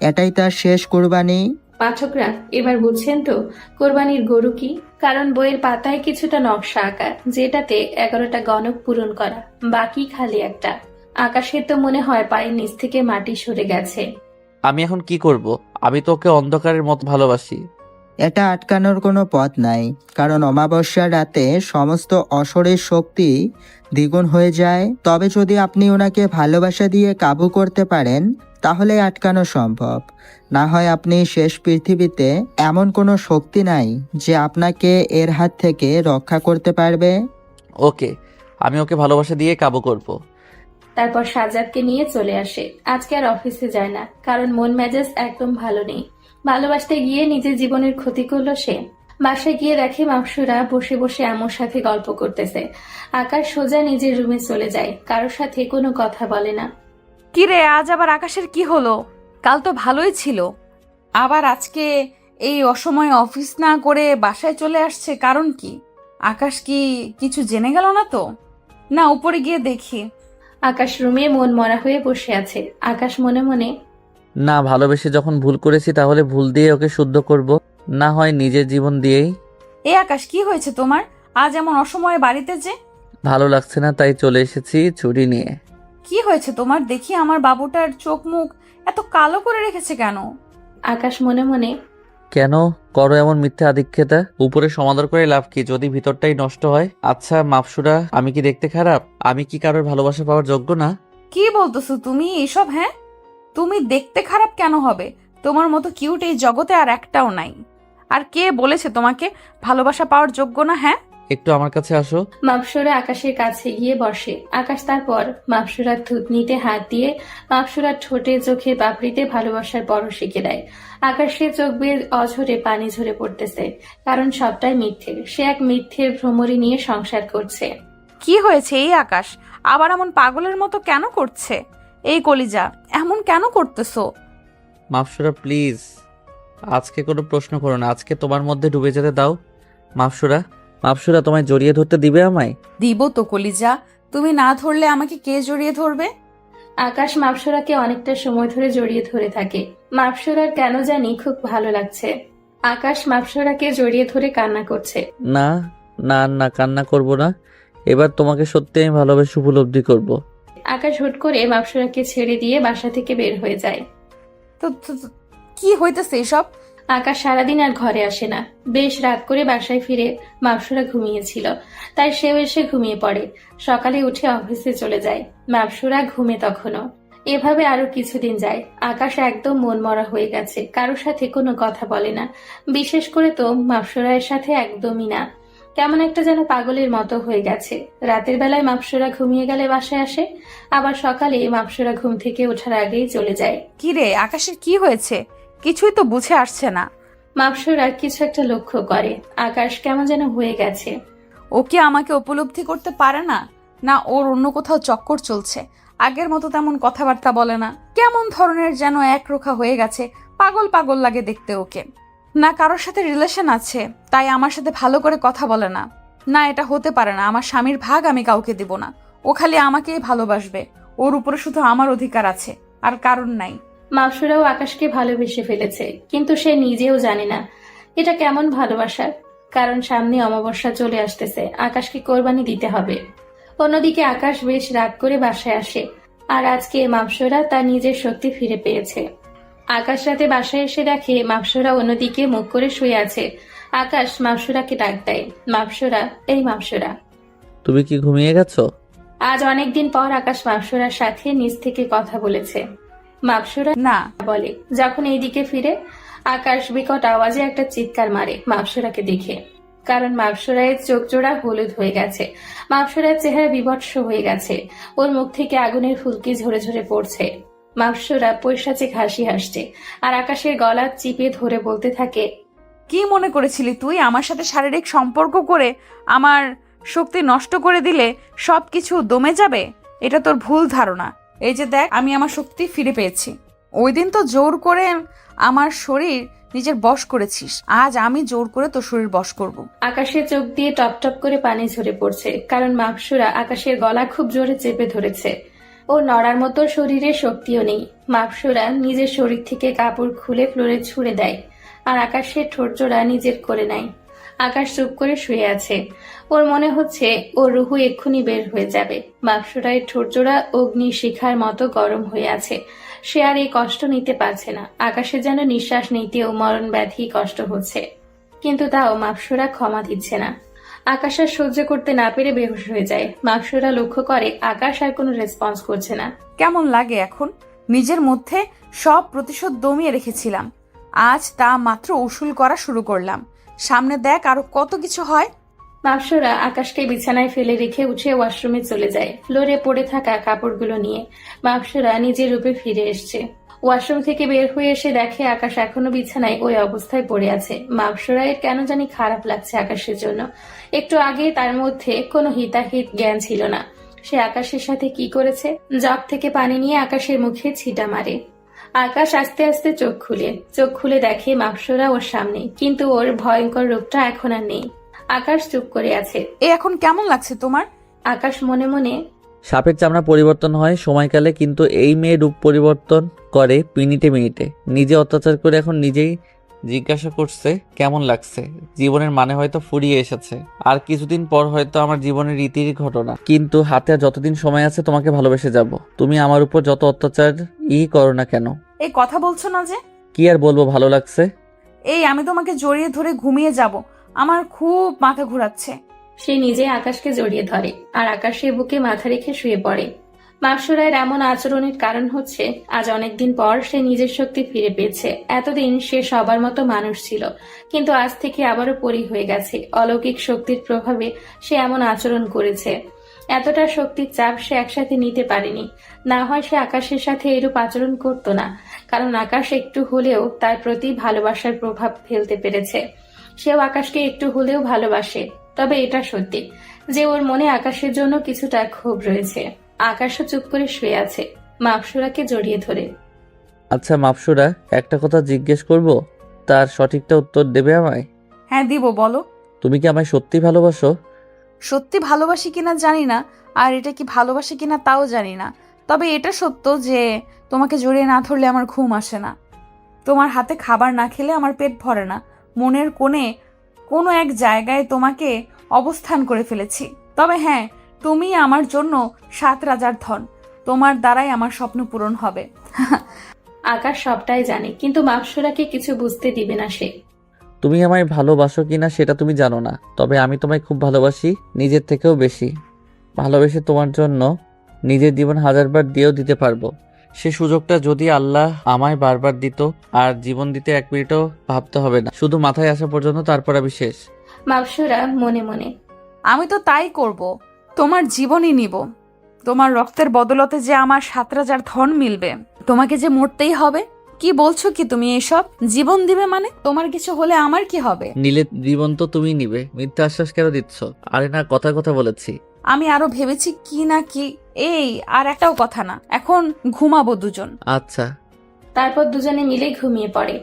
এটাই তার শেষ কোরবানি। পাঠকরা এবার বুঝছেন তো কোরবানির গরু কি? কারণ বইয়ের পাতায় কিছুটা নকশা আঁকা, যেটাতে 11টা গণক পূরণ করা, বাকি খালি একটা। আকাশের তো মনে হয় পায়ের নিচ থেকে মাটি সরে গেছে। আমি এখন কি করব? আমি তো ওকে অন্ধকারের মতো ভালোবাসি। এটা আটকানোর কোনো পথ নাই, কারণ অমাবস্যার রাতে সমস্ত অশরীর শক্তি দ্বিগুণ হয়ে যায়। তবে যদি আপনি ওনাকে ভালোবাসা দিয়ে কাবু করতে পারেন, তাহলে আটকানো সম্ভব। না হয় আপনি শেষ পৃথিবীতে এমন কোনো শক্তি নাই যে আপনাকে এর হাত থেকে রক্ষা করতে পারবে। ওকে, আমি ওকে ভালোবাসা দিয়ে কাবু করব। তারপর সাজ্জাদকে নিয়ে চলে আসে। আজকে আর অফিসে যায় না, কারণ মন মেজাজ একদম ভালো নেই। ভালোবাসতে গিয়ে নিজের জীবনের ক্ষতি করলো সে। বাসায় গিয়ে দেখে মাপসুরা বসে বসে আম্মুর সাথে গল্প করতেছে। আকাশ সোজা নিজের রুমে চলে যায়, কারোর সাথে কোনো কথা বলে না। কি রে, আজ আবার আকাশের কি হলো? কাল তো ভালোই ছিল, আবার আজকে এই অসময়ে অফিস না করে বাসায় চলে আসছে, কারণ কি? আকাশ কি কিছু জেনে গেল না তো? না, উপরে গিয়ে দেখি। আকাশ রুমে মন মরা হয়ে বসে আছে। আকাশ মনে মনে, না, ভালোবেসে যখন ভুল করেছি তাহলে ভুল দিয়ে ওকে শুদ্ধ করব, না হয় নিজের জীবন দিয়েই। এ আকাশ, কি হয়েছে তোমার? আজ এমন অসময়ে বাড়িতে যে? ভালো লাগছে না তাই চলে এসেছি ছুরি নিয়ে। কি হয়েছে তোমার দেখি? আমার বাবুটার চোখ মুখ এত কালো করে রেখেছে কেন? আকাশ মনে মনে কেন করো এমন মিথ্যে আদিক্ষেতা? উপরে সমাদর করে লাভ কি যদি ভিতরটাই নষ্ট হয়? আচ্ছা মাপসুরা, আমি কি দেখতে খারাপ? আমি কি কারোর ভালোবাসা পাওয়ার যোগ্য না? কি বলতেছো তুমি এসব? হ্যাঁ, তুমি দেখতে খারাপ কেন হবে? তোমার মতো কিউট এই জগতে আর একটাও নাই। আর কে বলেছে তোমাকে ভালোবাসা পাওয়ার যোগ্য না? হ্যাঁ, একটু আমার কাছে আসো। মাপসুরা আকাশের কাছে গিয়ে বসে। আকাশ তারপর মাপসুরার থুতনিতে হাত দিয়ে মাপসুরার ঠোঁটে চোখে পাপড়িতে ভালোবাসার পরশ এঁকে দেয়। আকাশের চোখ বেয়ে অঝরে পানি ঝরে পড়তেছে, কারণ সবটাই মিথ্যে। সে এক মিথ্যের ভ্রমরি নিয়ে সংসার করছে। কি হয়েছে এই আকাশ? আবার এমন পাগলের মতো কেন করছে? এই কলিজা, এমন কেন করতেছো? মাপসুরা প্লিজ, আজকে কোনো প্রশ্ন করো না, আজকে তোমার মধ্যে ডুবে যেতে দাও। মাপসুরা, মাপসুরা তোমায় জড়িয়ে ধরতে দিবে আমায়? দিব তো কলিজা, তুমি না ধরলে আমাকে কে জড়িয়ে ধরবে? আকাশ মাপসুরাকে অনেকটা সময় ধরে জড়িয়ে ধরে থাকে। মাপসুরার কেন জানি খুব ভালো লাগছে। আকাশ মাপসুরাকে জড়িয়ে ধরে কান্না করছে। না না না, কান্না করব না। এবার তোমাকে সত্যি আমি ভালোবেসে উপলব্ধি করব। আকাশ হুট করে মাপসুরাকে ছেড়ে দিয়ে বাসা থেকে বের হয়ে যায়। তো কি হইতেছে এসব? আকাশ সারাদিন আর ঘরে আসে না। বেশ রাত করে বাসায় ফিরে মাপসুরা ঘুমিয়েছিল, তাই সেও এসে ঘুমিয়ে পড়ে। সকালে উঠে অফিসে চলে যায়। মাপসুরা ঘুমে তখনও। এভাবে আরো কিছুদিন যায়। আকাশ একদম মনমরা হয়ে গেছে, কারোর সাথে কোনো কথা বলে না, বিশেষ করে তো মাপসুরার সাথে একদমই না। কেমন একটা যেন পাগলের মতো হয়ে গেছে। রাতের বেলায় মাপসুরা ঘুমিয়ে গেলে বাসায় আসে, আবার সকালে মাপসুরা ঘুম থেকে ওঠার আগেই চলে যায়। কি রে আকাশের কি হয়েছে? কিছুই তো বুঝে আসছে না। মাপসুরা কিছু একটা লক্ষ্য করে। আকাশ কেমন যেন হয়ে গেছে। ও কি আমাকে উপলব্ধি করতে পারে না? না ওর অন্য কোথাও চক্কর চলছে? আগের মতো তেমন কথাবার্তা বলে না, কেমন ধরনের যেন একরোখা হয়ে গেছে। পাগল পাগল লাগে দেখতে ওকে। না কারোর সাথে রিলেশন আছে তাই আমার সাথে ভালো করে কথা বলে না। না এটা হতে পারে না, আমার স্বামীর ভাগ আমি কাউকে দিব না। ও খালি আমাকেই ভালোবাসবে, ওর উপরে শুধু আমার অধিকার আছে, আর কারণ নাই। মাপসুরাও আকাশকে ভালোবেসে ফেলেছে, কিন্তু সে নিজেও জানে না এটা কেমন ভালোবাসা। কারণ সামনে অমাবস্যা চলে আসতেছে, আকাশকে কোরবানি দিতে হবে। অন্যদিকে আকাশ বেশ রাগ করে বাসায় আসে, আর আজকে মাপসুরা তার নিজের শক্তি ফিরে পেয়েছে। আকাশ রাতে বাসায় এসে দেখে মাপসুরা অন্যদিকে মুখ করে শুয়ে আছে। আকাশ মাপসুরাকে ডাক দেয়। মাপসুরা, এই মাপসুরা। তুমি কি ঘুমিয়ে গেছো? আজ অনেকদিন পর আকাশ মাপসুরার সাথে নিজ থেকে কথা বলেছে। মাপসুরা না বলে। যখন এইদিকে ফিরে আকাশ বিকট আওয়াজে একটা চিৎকার মারে মাপসুরাকে দেখে। কারণ মাপসুরায়ের চোখ জোড়া হলুদ হয়ে গেছে। মাপসুরায়ের চেহারা বিভৎস হয়ে গেছে। ওর মুখ থেকে আগুনের ফুলকি ঝরে ঝরে পড়ছে। মাপসুরা পৈশাচিক হাসি হাসছে, আর আকাশের গলা চিপে ধরে বলতে থাকে, কি মনে করেছিলি তুই আমার সাথে শারীরিক সম্পর্ক করে আমার শক্তি নষ্ট করে দিলে সবকিছু দমে যাবে? এটা তোর ভুল ধারণা। এই যে দেখ, আমি আমার শক্তি ফিরে পেয়েছি। ওই দিন তো জোর করে আমার শরীর নিজের বশ করেছিস, আজ আমি জোর করে তোর শরীর বশ করব। আকাশের চোখ দিয়ে টপ টপ করে পানি ঝরে পড়ছে, কারণ মাপসুরা আকাশের গলা খুব জোরে চেপে ধরেছে। ও নড়ার মতো শরীরে শক্তিও নেই। মাপসুরা নিজের শরীর থেকে কাপড় খুলে ফ্লোরে ছুঁড়ে দেয়, আর আকাশের ঠোঁটজোড়া নিজের করে নেয়। আকাশ চুপ করে শুয়ে আছে। ওর মনে হচ্ছে ওর রুহু এক্ষুনি বের হয়ে যাবে। মাপসুরায়ের ঠোঁটজোড়া অগ্নি শিখার মতো গরম হয়ে আছে। সে আর এই কষ্ট নিতে পারছে না। আকাশে যেন নিঃশ্বাস নিতেও মরণ ব্যাধি কষ্ট হচ্ছে, কিন্তু তাও মাপসুরা ক্ষমা দিচ্ছে না। আকাশ আর সহ্য করতে না পেরে বেহুশ হয়ে যায়। মাপসুরা লক্ষ্য করে আকাশ আর কোনো রেসপন্স করছে না। কেমন লাগে এখন? নিজের মধ্যে সব প্রতিশোধ দমিয়ে রেখেছিলাম, আজ তা মাত্র উসুল করা শুরু করলাম। সামনে দেখ আরো কত কিছু হয়। মাপসুরা আকাশকে বিছানায় ফেলে রেখে উঠে ওয়াশরুমে চলে যায়, ফ্লোরে পড়ে থাকা কাপড়গুলো নিয়ে। মাপসুরা নিজের রূপে ফিরে এসছে। ওয়াশরুম থেকে বের হয়ে এসে দেখে আকাশ এখনো বিছানায় ওই অবস্থায় পড়ে আছে। মাপসুরায়ের কেন জানি খারাপ লাগছে আকাশের জন্য। একটু আগে তার মধ্যে কোনো হিতাহিত জ্ঞান ছিল না। সে আকাশের সাথে কি করেছে? জগ থেকে পানি নিয়ে আকাশের মুখে ছিটা মারে। আকাশ আস্তে আস্তে চোখ খুলে দেখে মাপসুরা ওর সামনে, কিন্তু ওর ভয়ঙ্কর রূপটা এখন আর নেই। আকাশ চুপ করে আছে। এ এখন কেমন লাগছে তোমার? আকাশ মনে মনে সাপের চামড়া পরিবর্তন হয় সময়কালে, কিন্তু এই মেয়ে রূপ পরিবর্তন করে মিনিটে মিনিটে। নিজে অত্যাচার করে এখন নিজেই জিজ্ঞাসা করছে কেমন লাগছে। জীবনের মানে হয়তো ফুরিয়ে এসেছে, আর কিছুদিন পর হয়তো আমার জীবনের রীতির ঘটনা। কিন্তু হাতে আর যতদিন সময় আছে তোমাকে ভালোবেসে যাব। তুমি আমার উপর যত অত্যাচার করো না কেন। এই কথা বলছো না যে? কি আর বলবো, ভালো লাগছে। এই আমি তোমাকে জড়িয়ে ধরে ঘুমিয়ে যাব, আমার খুব মাথা ঘোরাচ্ছে। সে নিজে আকাশকে জড়িয়ে ধরে আর আকাশের বুকে মাথা রেখে শুয়ে পড়ে। মাকসুরায়ের এমন আচরণের কারণ হচ্ছে আজ অনেকদিন পর সে নিজের শক্তি ফিরে পেয়েছে। এতদিন সে সবার মতো মানুষ ছিল, কিন্তু আজ থেকে আবারও পরী হয়ে গেছে। অলৌকিক শক্তির প্রভাবে সে এমন আচরণ করেছে। এতটা শক্তির চাপ সে একসাথে নিতে পারেনি। না হয় সে আকাশের সাথে এরূপ আচরণ করতো না, কারণ আকাশ একটু হলেও তার প্রতি ভালোবাসার প্রভাব ফেলতে পেরেছে। সেও আকাশকে একটু হলেও ভালোবাসে। তবে এটা সত্যি যে ওর মনে আকাশের জন্য কিছুটা ক্ষোভ রয়েছে। আকাশও চুপ করে শুয়ে আছে, মাকসুরাকে জড়িয়ে ধরে। আচ্ছা মাপসুরা, একটা কথা জিজ্ঞেস করব, তার সঠিকটা উত্তর দেবে আমায়? হ্যাঁ দিব, বলো। তুমি কি আমায় সত্যি ভালোবাসো? সত্যি ভালোবাসি কিনা জানি না, আর এটা কি ভালোবাসি কিনা তাও জানি না। তবে এটা সত্য যে তোমাকে জড়িয়ে না ধরলে আমার ঘুম আসে না, তোমার হাতে খাবার না খেলে আমার পেট ভরে না। মনের কোণে কোনো এক জায়গায় তোমাকে অবস্থান করে ফেলেছি। তবে হ্যাঁ, তুমি আমার জন্য 7 রাজার ধন, তোমার দ্বারাই আমার স্বপ্ন পূরণ হবে। আকাশ সবটাই জানে, কিন্তু মাকসুরাকে কিছু বুঝতে দিবে না সে। তুমি আমায় ভালোবাসো কিনা সেটা তুমি জানো না, তবে আমি তোমায় খুব ভালোবাসি, নিজের থেকেও বেশি। ভালোবেসে তোমার জন্য নিজের জীবন 1000বার দিয়েও দিতে পারবো। সে সুযোগটা যদি আল্লাহ আমায় বারবার দিত, আর জীবন দিতে 1 মিনিটও ভাবতে হবে না, শুধু মাথায় আসা পর্যন্ত, তারপর আমি শেষ। মাকসুরা মনে মনে, আমি তো তাই করব, তোমার জীবনই নিব। তোমার রক্তের বদলতে যে আমার 7 রাজার ধন মিলবে, তোমাকে যে মরতেই হবে। কি বলছো কি তুমি এসব? জীবন দিবে মানে? তোমার কিছু হলে আমার কি হবে? নিলে জীবন তো তুমি নিবে, মিথ্যা আশ্বাস কেন দিচ্ছ? আরে না, কথা কথা বলেছি। আমি আরো ভেবেছি কি না কি। এই আর একটাও কথা না, এখন ঘুমাবো দুজন। আচ্ছা। তারপর দুজনে মিলে ঘুমিয়ে পড়ে।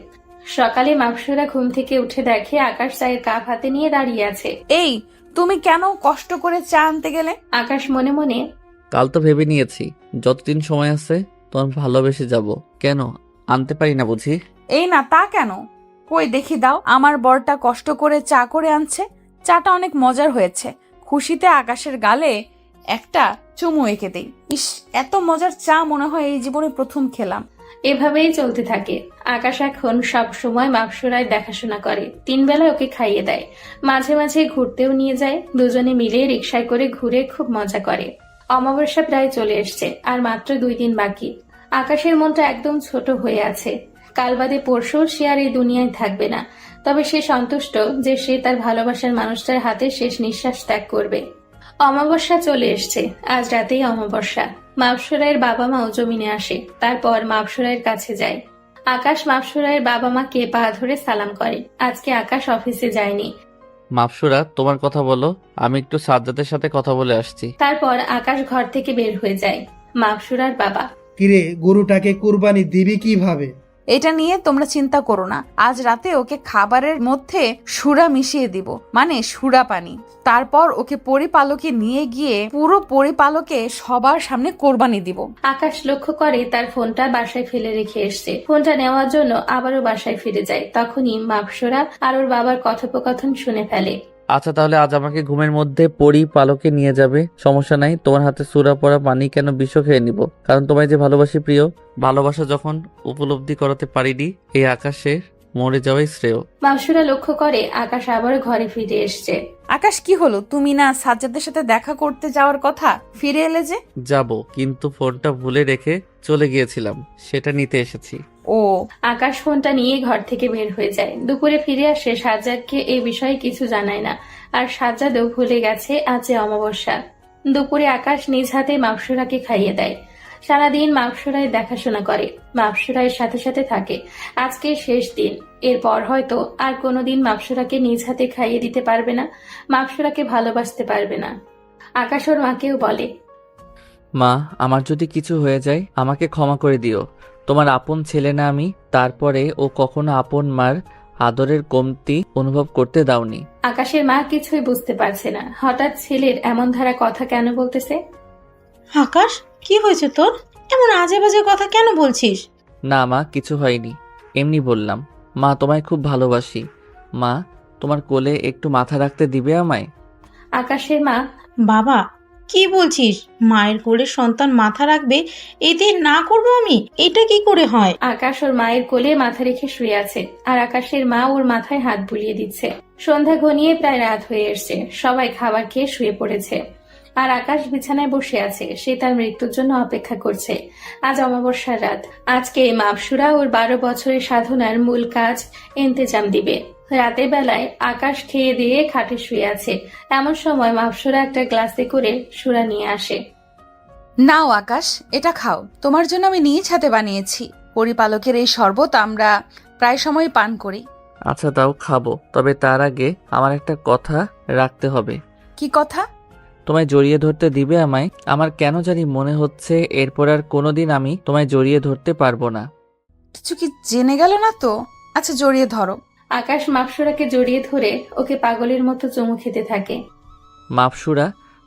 সকালে মাকসুরা ঘুম থেকে উঠে দেখে আকাশ চায়ের কাপ হাতে নিয়ে দাঁড়িয়ে আছে। এই তুমি কেন কষ্ট করে চা আনতে গেলে? আকাশ মনে মনে, কাল তো ভেবে নিয়েছি যতদিন সময় আছে তোমার ভালোবেসে যাব। কেন আনতে পারি না বুঝি? এই না, তা কেন? কই দেখি দাও, আমার বরটা কষ্ট করে চা করে আনছে। চাটা অনেক মজার হয়েছে। খুশিতে আকাশের গালে একটা চুমু এঁকে দেই। ইস, এত মজার চা মনে হয় এই জীবনে প্রথম খেলাম। এভাবেই চলতে থাকে। আকাশ এখন সব সময় মাকসুরায় দেখাশোনা করে, 3 বেলা ওকে খাইয়ে দেয়, মাঝে মাঝে ঘুরতেও নিয়ে যায়। দুজনে মিলে রিকশায় করে ঘুরে খুব মজা করে। অমাবস্যা প্রায় চলে এসছে, আর মাত্র 2 দিন বাকি। আকাশের মনটা একদম ছোট হয়ে আছে। কাল বাদে পরশু সে আর এই দুনিয়ায় থাকবে না, তবে সে সন্তুষ্ট যে সে তার ভালোবাসার মানুষটার হাতে শেষ নিঃশ্বাস ত্যাগ করবে। অমাবস্যা চলে এসছে, আজ রাতেই অমাবস্যা। মাপসুরায়ের বাবা মাও জমিনে আসে, তারপর মাপসুরায়ের কাছে যায়। আকাশ মাপসুরায়ের বাবা মাকে পা ধরে সালাম করে। আজকে আকাশ অফিসে যায়নি। মাপসুরা, তোমার কথা বলো, আমি একটু সাজ্জাদের সাথে কথা বলে আসছি। তারপর আকাশ ঘর থেকে বের হয়ে যায়। মাপসুরার বাবা, কিরে, গরুটাকে কুরবানি দিবি কিভাবে? এটা নিয়ে তোমরা চিন্তা করো না, আজ রাতে ওকে খাবারের মধ্যে সুরা মিশিয়ে দিব, মানে সুরা পানি। তারপর ওকে পরিপালকে নিয়ে গিয়ে পুরো পরিপালকে সবার সামনে কোরবানি দিব। আকাশ লক্ষ্য করে তার ফোনটা বাসায় ফেলে রেখে এসছে। ফোনটা নেওয়ার জন্য আবারও বাসায় ফিরে যায়। তখনই মাপসুরা আর ওর বাবার কথোপকথন শুনে ফেলে। আচ্ছা তাহলে আজ আমাকে ঘুমের মধ্যে পরিপালকে নিয়ে যাবে, সমস্যা নাই। তোমার হাতে সুরা পড়া পানি কেন, বিষ খেয়ে নিব, কারণ তোমায় যে ভালোবাসি প্রিয়। ভালোবাসা যখন উপলব্ধি করাতে পারিনি, এই আকাশে মরে যাওয়াই শ্রেয়। মাপসুরা লক্ষ্য করে আকাশ আবার ঘরে ফিরে এসছে। আকাশ, কি হলো? তুমি না সাজ্জাদের সাথে দেখা করতে যাওয়ার কথা, ফিরে এলে যে? যাব, কিন্তু ফোনটা ভুলে রেখে চলে গিয়েছিলাম, সেটা নিতে এসেছি। ও, আকাশ ফোনটা নিয়ে ঘর থেকে বের হয়ে যায়। দুপুরে ফিরে আসে, সাজ্জাদকে এই বিষয়ে কিছু জানায় না, আর সাজ্জাদও ভুলে গেছে আজ অমাবস্যা। দুপুরে আকাশ নিজ হাতে মাপসুরাকে খাইয়ে দেয়। সারাদিন মাপসুরায় দেখাশোনা করে, মাপসুরায়ের সাথে সাথে থাকে। আজকে শেষ দিন, এরপর হয়তো আর কোনোদিন মাপসুরাকে নিজ হাতে খাইয়ে দিতে পারবে না, মাপসুরাকে ভালোবাসতে পারবে না। আকাশ ওর মাকেও বলে, মা, আমার যদি কিছু হয়ে যায় আমাকে ক্ষমা করে দিও। তোমার আপন ছেলে না আমি, তারপরে ও কখনো আপন মার আদরের কমতি অনুভব করতে দাওনি। আকাশের মা কিছুই বুঝতে পারছে না, হঠাৎ ছেলের এমন ধারা কথা কেন বলতেছে। আকাশ, কি হয়েছে তোর? এমন আজে বাজে কথা কেন বলছিস? না মা, কিছু হয়নি, এমনি বললাম। মা তোমায় খুব ভালোবাসি। মা, তোমার কোলে একটু মাথা রাখতে দিবে আমায়? আকাশের মা বাবা, কি বলছিস? মায়ের কোলে সন্তান মাথা রাখবে? এতে না করবো আমি? এটা কি করে হয়? আকাশ ওর মায়ের কোলে মাথা রেখে শুয়ে আছে, আর আকাশের মা ওর মাথায় হাত বুলিয়ে দিচ্ছে। সন্ধ্যা ঘনিয়ে প্রায় রাত হয়ে এসছে, সবাই খাবার খেয়ে শুয়ে পড়েছে, আর আকাশ বিছানায় বসে আছে। সে তার মৃত্যুর জন্য অপেক্ষা করছে। আজ অমাবস্যার রাত। আজকে মাপসুরা ওর 12 বছরের সাধনার মূল কাজ ইন্তেজাম দিবে। রাতের বেলায় আকাশ খেয়ে দিয়ে খাটে শুয়ে আছে। এমন সময় মাপসুরা একটা গ্লাসে করে সুরা নিয়ে আসে। নাও আকাশ, এটা খাও। তোমার জন্য আমি নিজ হাতে বানিয়েছি। পরিপালকের এই শরবত আমরা প্রায় সময় পান করি। আচ্ছা দাও, খাবো। তবে তার আগে আমার একটা কথা রাখতে হবে। কি কথা? তোমায় জড়িয়ে ধরতে দিবে আমায়? আমার কেন জানি মনে হচ্ছে এরপর আর কোনোদিন আমি তোমায় জড়িয়ে ধরতে পারবো না। কিছু কি জেনে গেল না তো? আচ্ছা, জড়িয়ে ধরো। আকাশ মাপসুরাকে জড়িয়ে ধরে ওকে পাগলের মতো চুমু খেতে থাকে। মাপসুরা,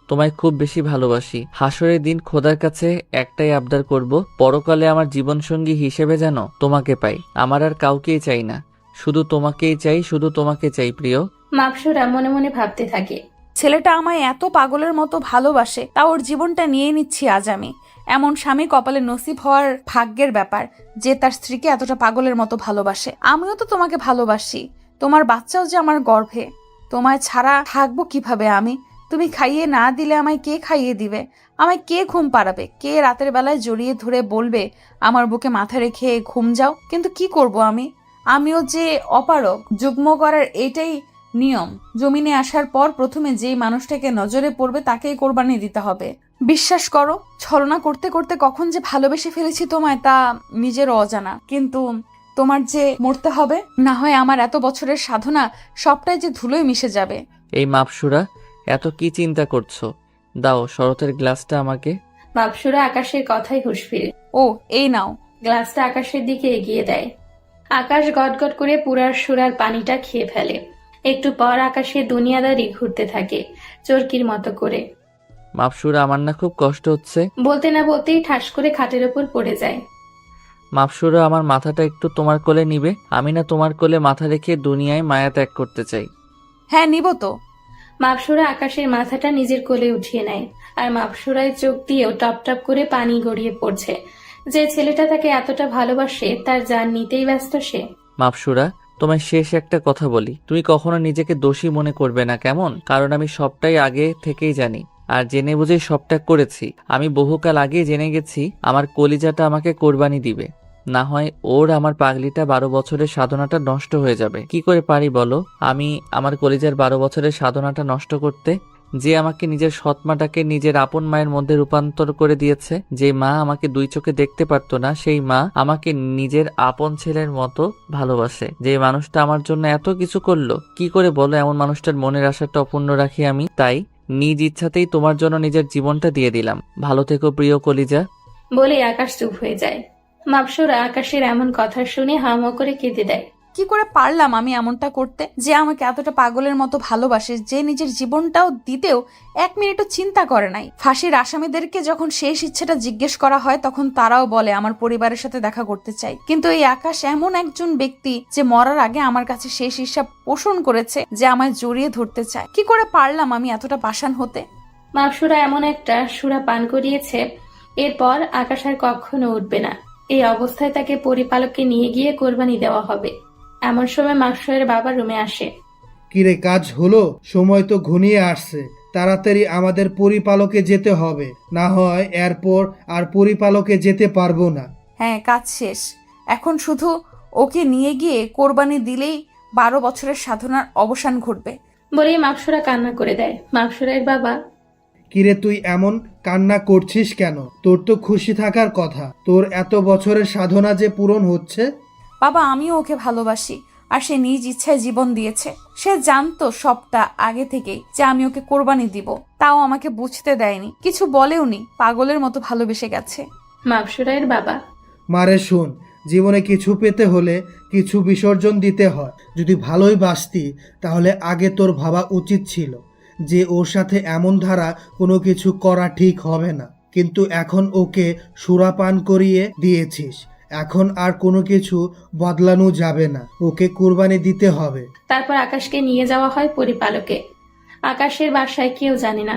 তোমায় খুব বেশি ভালোবাসি। হাসরের দিন খোদার কাছে একটাই আবদার করব, পরকালে আমার জীবনসঙ্গী হিসেবে যেন তোমাকে পাই। আমার আর কাউকেই চাই না, শুধু তোমাকেই চাই, শুধু তোমাকে চাই প্রিয়। মাপসুরা মনে মনে ভাবতে থাকে। ছেলেটা আমায় এত পাগলের মতো ভালোবাসে, তা ওর জীবনটা নিয়ে নিচ্ছি আজ আমি। এমন স্বামী কপালে নসিব হওয়ার ভাগ্যের ব্যাপার, যে তার স্ত্রীকে এতটা পাগলের মতো ভালোবাসে। আমিও তো তোমাকে ভালোবাসি। তোমার বাচ্চাও যে আমার গর্ভে। তোমায় ছাড়া থাকবো কিভাবে আমি? তুমি খাইয়ে না দিলে আমায় কে খাইয়ে দিবে? আমায় কে ঘুম পাড়াবে? কে রাতের বেলায় জড়িয়ে ধরে বলবে আমার বুকে মাথা রেখে ঘুম যাও? কিন্তু কি করব আমি? আমিও যে অপারক। যুগ্ম করার এটাই নিয়ম। জমিনে আসার পর প্রথমে যেই মানুষটাকে নজরে পড়বে তাকেই কোরবানি দিতে হবে। বিশ্বাস করো, ছলনা করতে করতে কখন যে ভালোবেসে ফেলেছি তোমায় তা নিজেরও অজানা। কিন্তু তোমার যে মরতে হবে, না হয় আমার এত বছরের সাধনা সবটাই যে ধুলোয় মিশে যাবে। এই মাপসুরা, এত কি চিন্তা করছো? দাও শরতের গ্লাসটা আমাকে। মাপসুরা আকাশের কথাই হুঁশ ফিরে ও, এই নাও। গ্লাসটা আকাশের দিকে এগিয়ে দেয়। আকাশ গটগট করে পুরার সুরার পানিটা খেয়ে ফেলে। একটু পর আকাশে দুনিয়াদারি ঘুরতে থাকে চরকির মতো করে। মাপসুরা, আমার না খুব কষ্ট হচ্ছে। বলতে না বলতেই ঠাস করে খাটের ওপর পড়ে যায়। মাপসুরা, আমার মাথাটা একটু তোমার কোলে নিবে? আমি না তোমার কোলে মাথা রেখে দুনিয়ায় মায়া ত্যাগ করতে চাই। হ্যাঁ, নিব তো। মাপসুরা আকাশের মাথাটা নিজের কোলে উঠিয়ে নেয়, আর মাপসুরায় চোখ দিয়েও টপ টপ করে পানি গড়িয়ে পড়ছে। যে ছেলেটা তাকে এতটা ভালোবাসে তার জান নিতেই ব্যস্ত সে। মাপসুরা, তোমায় শেষ একটা কথা বলি, তুমি কখনো নিজেকে দোষী মনে করবে না, কেমন? কারণ আমি সবটাই আগে থেকেই জানি, আর জেনে বুঝেই সবটা করেছি। আমি বহুকাল আগেই জেনে গেছি আমার কলিজাটা আমাকে কোরবানি দিবে। না হয় ওর আমার পাগলিটা 12 বছরের সাধনাটা নষ্ট হয়ে যাবে। কি করে পারি বলো আমি আমার কলিজার 12 বছরের সাধনাটা নষ্ট করতে? যে আমাকে নিজের সৎমাটাকে নিজের আপন মায়ের মধ্যে রূপান্তর করে দিয়েছে, যে মা আমাকে 2 চোখে দেখতে পারতো না, সেই মা আমাকে নিজের আপন ছেলের মতো ভালোবাসে। যে মানুষটা আমার জন্য এত কিছু করলো, কি করে বলো এমন মানুষটার মনের আশাটা অপূর্ণ রাখি আমি? তাই নিজ ইচ্ছাতেই তোমার জন্য নিজের জীবনটা দিয়ে দিলাম। ভালো থেকো প্রিয় কলিজা। বলে আকাশ চুপ হয়ে যায়। মাপসুরা আকাশের এমন কথা শুনে হামো করে কেঁদে দেয়। কি করে পারলাম আমি এমনটা করতে? যে আমাকে এতটা পাগলের মতো ভালোবাসে, যে নিজের জীবনটাও দিতেও 1 মিনিটও চিন্তা করে নাই। ফাঁসির আসামিদেরকে যখন শেষ ইচ্ছেটা জিজ্ঞেস করা হয় তখন তারাও বলে আমার পরিবারের সাথে দেখা করতে চাই। কিন্তু এই আকাশ এমন একজন ব্যক্তি যে মরার আগে আমার কাছে শেষ ইচ্ছা পোষণ করেছে, যে আমায় জড়িয়ে ধরতে চায়। কি করে পারলাম আমি এতটা পাষাণ হতে? মাপসুরা এমন একটা সুরা পান করিয়েছে, এরপর আকাশ আর কখনো উঠবে না। এই অবস্থায় তাকে পরিপালককে নিয়ে গিয়ে কোরবানি দেওয়া হবে। এমন সময় মাপসুরের বাবা রুমে আসে। কিরে, কাজ হলো? সময় তো ঘনিয়ে আসছে, তাড়াতাড়ি আমাদের পরিপালকে যেতে হবে, না হয় এরপর আর পরিপালকে যেতে পারবো না। হ্যাঁ, কাজ শেষ। এখন শুধু ওকে নিয়ে গিয়ে কোরবানি দিলেই 12 বছরের সাধনার অবসান ঘটবে। বলেই মাপসুরা কান্না করে দেয়। মাপসুরের বাবা, কিরে, তুই এমন কান্না করছিস কেন? তোর তো খুশি থাকার কথা, তোর এত বছরের সাধনা যে পূরণ হচ্ছে। বাবা, আমিও ওকে ভালোবাসি, আর সে নিজ ইচ্ছায় জীবন দিয়েছে। সে জানতো সবটা আগে থেকেই যে আমি ওকে কোরবানি দিব, তাও আমাকে বুঝতে দেয়নি, কিছু বলেওনি, পাগলের মতো ভালোবেসে গেছে। মাপসুরের বাবা, মারে শোন, জীবনে কিছু পেতে হলে কিছু বিসর্জন দিতে হয়। যদি ভালোই বাসতি তাহলে আগে তোর ভাবা উচিত ছিল যে ওর সাথে এমন ধারা কোনো কিছু করা ঠিক হবে না। কিন্তু এখন ওকে সুরাপান করিয়ে দিয়েছিস, এখন আর কোনো কিছু বদলানো যাবে না, ওকে কুরবানি দিতে হবে। তারপর আকাশকে নিয়ে যাওয়া হয় পরিপালকে। আকাশের বাসায় কেউ জানে না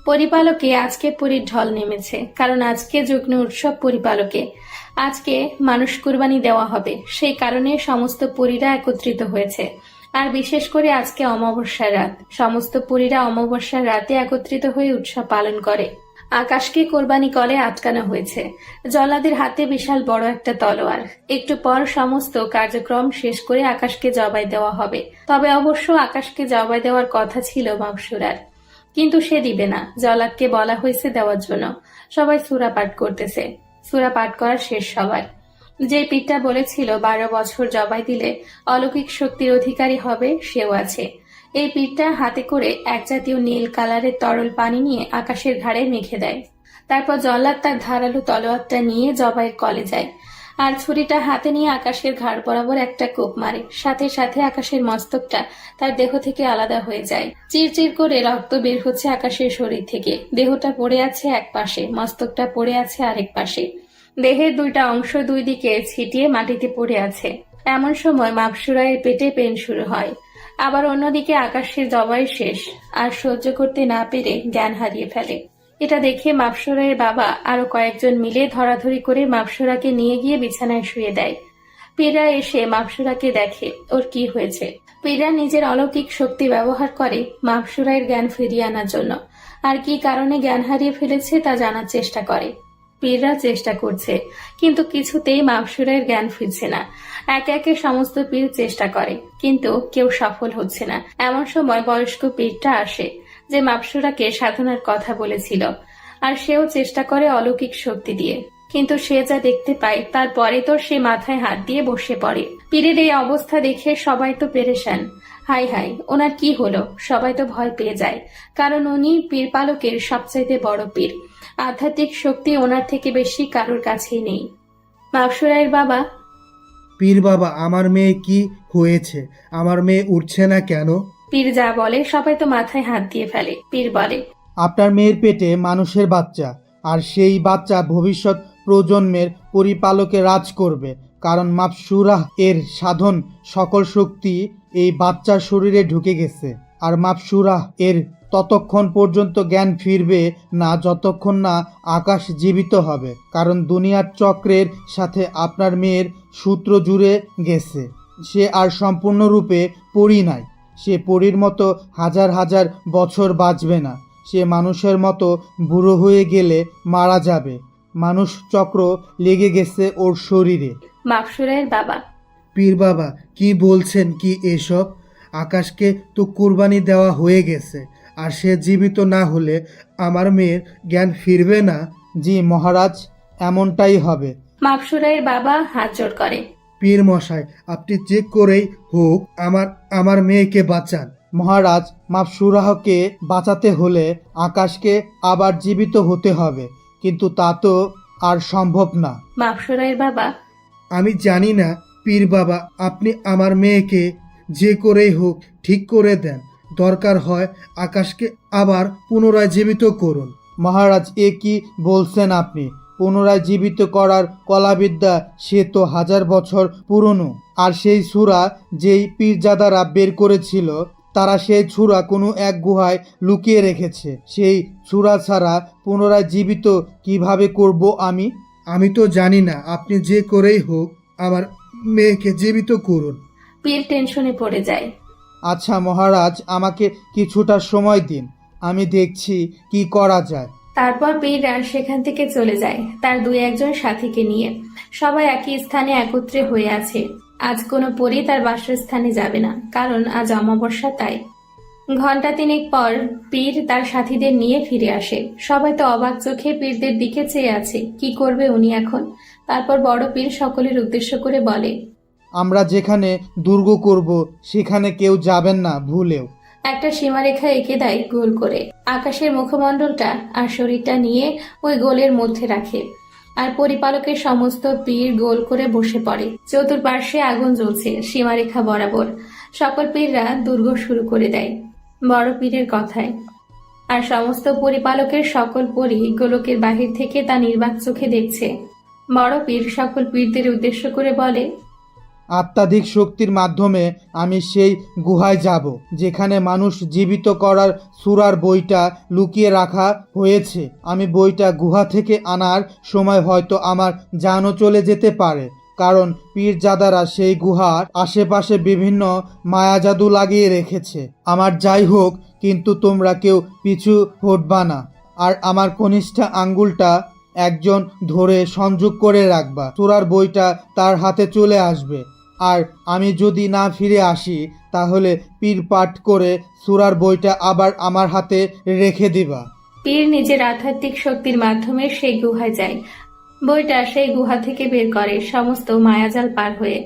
পরিপালকে আজকে পুরীর ঢল নেমেছে, কারণ আজকে যজ্ঞ উৎসব পরিপালকে। আজকে মানুষ কুরবানি দেওয়া হবে, সেই কারণে সমস্ত পরীরা একত্রিত হয়েছে। আর বিশেষ করে আজকে অমাবস্যার রাত, সমস্ত পরীরা অমাবস্যার রাতে একত্রিত হয়ে উৎসব পালন করে। আকাশকে কোরবানি কলে আটকানো হয়েছে জল্লাদের হাতে বিশাল বড় একটা তলোয়ার। একটু পর সমস্ত কার্যক্রম শেষ করে আকাশকে জবাই দেওয়া হবে। তবে অবশ্য আকাশকে জবাই দেওয়ার কথা ছিল মাকসুরার, কিন্তু সে দিবে না। জল্লাদকে বলা হয়েছে দেওয়ার জন্য। সবাই সূরা পাঠ করতেছে। সূরা পাঠ করা শেষ সবার। যে পীরটা বলেছিল 12 বছর জবাই দিলে অলৌকিক শক্তির অধিকারী হবে, সেও আছে। এই পীরটা হাতে করে এক জাতীয় নীল কালারের তরল পানি নিয়ে আকাশের ঘাড়ে মেখে দেয়। তারপর জল্লাদ তার ধারালো তলোয়ারটা নিয়ে জবাইয়ের কলে যায় আর ছুরিটা হাতে নিয়ে আকাশের ঘাড় বরাবর একটা কোপ মারে। সাথে সাথে আকাশের মস্তকটা তার দেহ থেকে আলাদা হয়ে যায়। চিরচির করে রক্ত বের হচ্ছে আকাশের শরীর থেকে। দেহটা পড়ে আছে এক পাশে, মস্তকটা পড়ে আছে আরেক পাশে। দেহের দুইটা অংশ দুই দিকে ছিটিয়ে মাটিতে পড়ে আছে। এমন সময় মাকসুরায়ের পেটে পেন শুরু হয়। আবার অন্যদিকে আকাশের জবাই শেষ, আর সহ্য করতে না পেরে জ্ঞান হারিয়ে ফেলে। এটা দেখে মাকসুরায়ের বাবা আরো কয়েকজন মিলে ধরাধরি করে মাকসুরাকে নিয়ে গিয়ে বিছানায় শুয়ে দেয়। পীররা এসে মাকসুরাকে দেখে ওর কি হয়েছে। পীররা নিজের অলৌকিক শক্তি ব্যবহার করে মাকসুরায়ের জ্ঞান ফিরিয়ে আনার জন্য। আর কি কারণে জ্ঞান হারিয়ে ফেলেছে তা জানার চেষ্টা করে। পীররা চেষ্টা করছে, কিন্তু কিছুতেই মাকসুরায়ের জ্ঞান ফিরছে না। একে একে সমস্ত পীর চেষ্টা করে, কিন্তু কেউ সফল হচ্ছে না। এমন সময় বয়স্ক পীরটা আসে, যে মাকসুরাকে সাধনার কথা বলেছিল। আর সেও চেষ্টা করে অলৌকিক শক্তি দিয়ে, কিন্তু সে যা দেখতে পায় তারপরে তো সে মাথায় হাত দিয়ে বসে পড়ে। পীরের এই অবস্থা দেখে সবাই তো পেরেশান। হাই হাই, ওনার কি হলো? সবাই তো ভয় পেয়ে যায়, কারণ উনি পীর পালকের সবচাইতে বড় পীর। আধ্যাত্মিক শক্তি ওনার থেকে বেশি কারোর কাছেই নেই। মাকসুরায়ের বাবা, পীর বাবা, আমার মেয়ে কি হয়েছে? আমার মেয়ে উঠছে না কেন? পীর যা বলে সবাই তো মাথায় হাত দিয়ে ফেলে। পীর বলে, আপনার মেয়ের পেটে মানুষের বাচ্চা, আর সেই বাচ্চা ভবিষ্যৎ প্রজন্মের পরিপালকে রাজ করবে, কারণ মাপসুরাহ এর সাধন সকল শক্তি এই বাচ্চার শরীরে ঢুকে গেছে। আর মাপসুরাহ এর ততক্ষণ পর্যন্ত জ্ঞান ফিরবে না যতক্ষণ না আকাশ জীবিত হবে, কারণ দুনিয়ার চক্রের সাথে আপনার মেয়ের সূত্র জুড়ে গেছে। সে আর সম্পূর্ণরূপে পরী নাই। সে পরীর মতো হাজার হাজার বছর বাঁচবে না। সে মানুষের মতো বুড়ো হয়ে গেলে মারা যাবে। মানুষ চক্র লেগে গেছে ওর শরীরে। মাকসুরায়ের বাবা, পীর বাবা, কি বলছেন কি এসব? আকাশকে তো কুরবানি দেওয়া হয়ে গেছে, আর সে জীবিত না হলে আমার মেয়ের জ্ঞান ফিরবে না। জি মহারাজ, এমনটাই হবে। মাকসুরায়ের বাবা হাত জোড় করে। পীর মশাই, আপনি যে করেই হোক আমার মেয়েকে বাঁচান। মহারাজ, মাপসুরাহকে বাঁচাতে হলে আকাশকে আবার জীবিত হতে হবে, কিন্তু তা তো আর সম্ভব না। মাকসুরায়ের বাবা, আমি জানি না পীর বাবা, আপনি আমার মেয়েকে যে করেই হোক ঠিক করে দেন। দরকার হয় আকাশকে আবার পুনরায় জীবিত করুন। মহারাজ, এ কি বলছেন আপনি? পুনরায় জীবিত করার কলাবিদ্যা সে তো হাজার বছর পুরনো। আর সেই ছুরা যেই পীরজাদারা বের করেছিল, তারা সেই ছুরা কোনো এক গুহায় লুকিয়ে রেখেছে। সেই ছুরা ছাড়া পুনরায় জীবিত কিভাবে করব আমি? আমি তো জানি না। আপনি যে করেই হোক আমার মেয়েকে জীবিত করুন। পীর টেনশনে পড়ে যায়। আচ্ছা মহারাজ, আমাকে কিছুটা সময় দিন, আমি দেখছি কি করা যায়। তারপর পীররা সেখান থেকে চলে যায় তার 2-1 সাথীকে নিয়ে। সবাই একই স্থানে একত্রে হয়ে আছে। আজ কোনো পরী তার বাসস্থানে যাবে না, কারণ আজ অমাবস্যা। তাই ঘন্টা 3 পর পীর তার সাথীদের নিয়ে ফিরে আসে। সবাই তো অবাক চোখে পীরদের দিকে চেয়ে আছে, কি করবে উনি এখন। তারপর বড় পীর সকলের উদ্দেশ্য করে বলে, আমরা যেখানে দুর্গ করব সেখানে কেউ যাবেন না ভুলেও। একটা সীমারেখা এঁকে দেয় গোল করে। আকাশের মুখমণ্ডলটা আর শরীরটা নিয়ে ওই গোলের মধ্যে রাখে। আর পরিপালকের সমস্ত পীর গোল করে বসে পড়ে। চতুর্পার্শ্বে আগুন জ্বলছে সীমারেখা বরাবর। সকল পীররা দুর্গ শুরু করে দেয় বড় পীরের কথায়। আর সমস্ত পরিপালকের সকল পরী গোলকের বাহির থেকে তা নির্বাক চোখে দেখছে। বড় পীর সকল পীরদের উদ্দেশ্য করে বলে, আত্মাধিক শক্তির মাধ্যমে আমি সেই গুহায় যাব যেখানে মানুষ জীবিত করার সূরার বইটা লুকিয়ে রাখা হয়েছে। আমি বইটা গুহা থেকে আনার সময় হয়তো আমার জানও চলে যেতে পারে, কারণ পীরজাদারা সেই গুহার আশেপাশে বিভিন্ন মায়াজাদু লাগিয়ে রেখেছে। আমার যাই হোক, কিন্তু তোমরা কেউ পিছু হটবা না, আর আমার কনিষ্ঠ আঙ্গুলটা একজন ধরে সংযোগ করে রাখবা। সূরার বইটা তার হাতে চলে আসবে, আর আমি যদি না ফিরে আসি তাহলে পীর পাঠ করে সূরার বইটা আবার আমার হাতে রেখে দিবা। পীর নিজের আধ্যাত্মিক শক্তির মাধ্যমে সেই গুহায় যায়। বইটা সেই গুহা থেকে বের করে সমস্ত মায়াজাল পার হয়ে,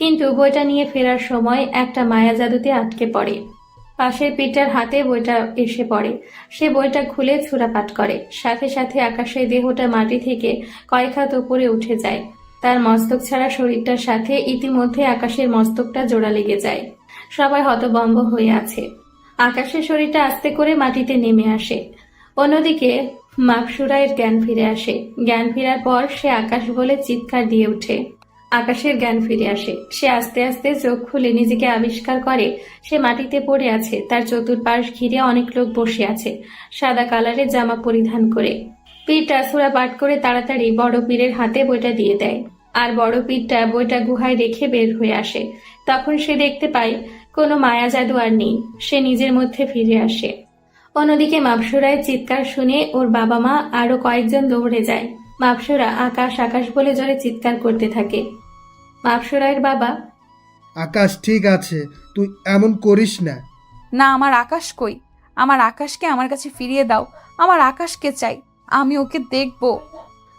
কিন্তু বইটা নিয়ে ফেরার সময় একটা মায়াজাদুতে আটকে পড়ে। পাশের পীরটার হাতে বইটা এসে পড়ে। সে বইটা খুলে সূরা পাঠ করে। সাথে সাথে আকাশের দেহটা মাটি থেকে কয়েক হাত উপরে উঠে যায়। তার মস্তক ছাড়া শরীরটার সাথে ইতিমধ্যে আকাশের মস্তকটা জোড়া লেগে যায়। সবাই হতভম্ব হয়ে আছে। আকাশের শরীরটা আস্তে করে মাটিতে নেমে আসে। অন্যদিকে মাকসুরায়ের জ্ঞান ফিরে আসে। জ্ঞান ফেরার পর সে আকাশ বলে চিৎকার দিয়ে ওঠে। আকাশের জ্ঞান ফিরে আসে। সে আস্তে আস্তে চোখ খুলে নিজেকে আবিষ্কার করে সে মাটিতে পড়ে আছে। তার চতুর্পাশ ঘিরে অনেক লোক বসে আছে, সাদা কালারের জামা পরিধান করে। পীরটা সূরা পাঠ করে তাড়াতাড়ি বড় পীরের হাতে বইটা দিয়ে দেয়, আর বড় পীরটা বইটা গুহায় রেখে বের হয়ে আসে। তখন সে দেখতে পায় কোনো মায়া জাদু আর নেই। সে নিজের মধ্যে ফিরে আসে। অন্যদিকে মাপসুরায়ের চিৎকার শুনে ওর বাবা মা আরো কয়েকজন দৌড়ে যায়। মাপসুরা আকাশ আকাশ বলে জোরে চিৎকার করতে থাকে। মাপসুরায়ের বাবা, আকাশ ঠিক আছে, তুই এমন করিস না। না, আমার আকাশ কই? আমার আকাশকে আমার কাছে ফিরিয়ে দাও। আমার আকাশকে চাই, আমি ওকে দেখবো।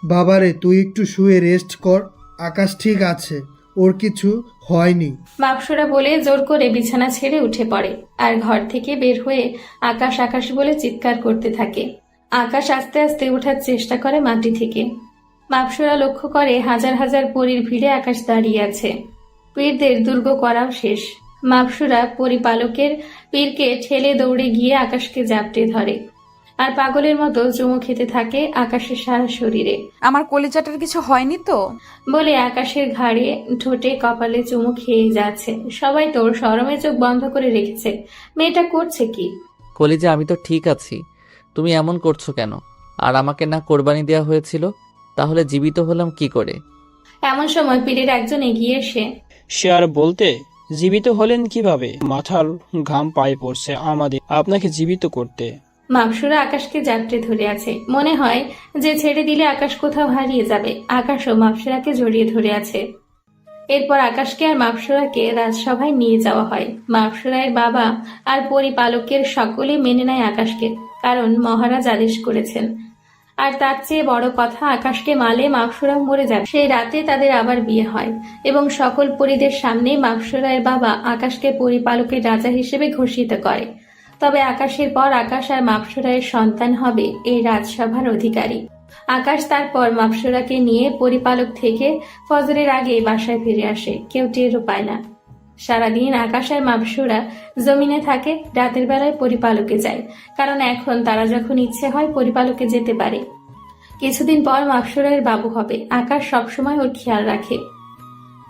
বাবারে, তুই একটু শুয়ে রেস্ট কর। আকাশ ঠিক আছে, ওর কিছু হয়নি। মাপসুরা বলে জোর করে বিছানা ছেড়ে উঠে পড়ে, আর ঘর থেকে বের হয়ে আকাশ আকাশ বলে চিৎকার করতে থাকে। আকাশ আস্তে আস্তে ওঠার চেষ্টা করে মাটি থেকে। মাপসুরা লক্ষ্য করে হাজার হাজার পরীর ভিড়ে আকাশ দাঁড়িয়ে আছে। পীরদের দুর্গ করাও শেষ। মাপসুরা পরিপালকের পীরকে ঠেলে দৌড়ে গিয়ে আকাশকে জাপটে ধরে, আর পাগলের মতো চুমু খেতে থাকে আকাশের সারা শরীরে। আমার কলিজাটার কিছু হয়নি তো? বলে আকাশের ঘাড়ে, ঠোঁটে, কপালে চুমু খেয়ে যাচ্ছে। সবাই তোর শরমে চোখ বন্ধ করে রেখেছে। মেয়েটা করছে কি? কলিজা, আমি তো ঠিক আছি, তুমি এমন করছো কেন? আর আমাকে না কোরবানি দেওয়া হয়েছিল, তাহলে জীবিত হলাম কি করে? এমন সময় পীরের একজন এগিয়ে এসে, সে আর বলতে, জীবিত হলেন কিভাবে? মাথার ঘাম পায়ে পড়ছে আমাদের আপনাকে জীবিত করতে। মাপসুরা আকাশকে জাপটে ধরে আছে। মনে হয় যে ছেড়ে দিলে আকাশ কোথাও হারিয়ে যাবে। আকাশও মাপসুরাকে জড়িয়ে ধরে আছে। এরপর আকাশকে আর মাপসুরাকে রাজসভায় নিয়ে যাওয়া হয়। মাপসুরায়ের বাবা আর পরিপালকের সকলে মেনে নেয় আকাশকে, কারণ মহারাজ আদেশ করেছেন। আর তার চেয়ে বড় কথা, আকাশকে মালে মাপসুরা মরে যাবে। সেই রাতে তাদের আবার বিয়ে হয়, এবং সকল পরীদের সামনে মাপসুরায়ের বাবা আকাশকে পরিপালকের রাজা হিসেবে ঘোষিত করে। তবে আকাশের পর আকাশ আর মাপসুরায়ের সন্তান হবে এই রাজসভার অধিকারী। আকাশ তারপর মাপসুরাকে নিয়ে পরিপালক থেকে ফজরের আগে বাসায় ফিরে আসে। কেউ টেরও পায় না। সারাদিন আকাশ আর মাপসুরা জমিনে থাকে, রাতের বেলায় পরিপালকে যায়, কারণ এখন তারা যখন ইচ্ছে হয় পরিপালকে যেতে পারে। কিছুদিন পর মাপসুরায়ের বাবু হবে। আকাশ সবসময় ওর খেয়াল রাখে।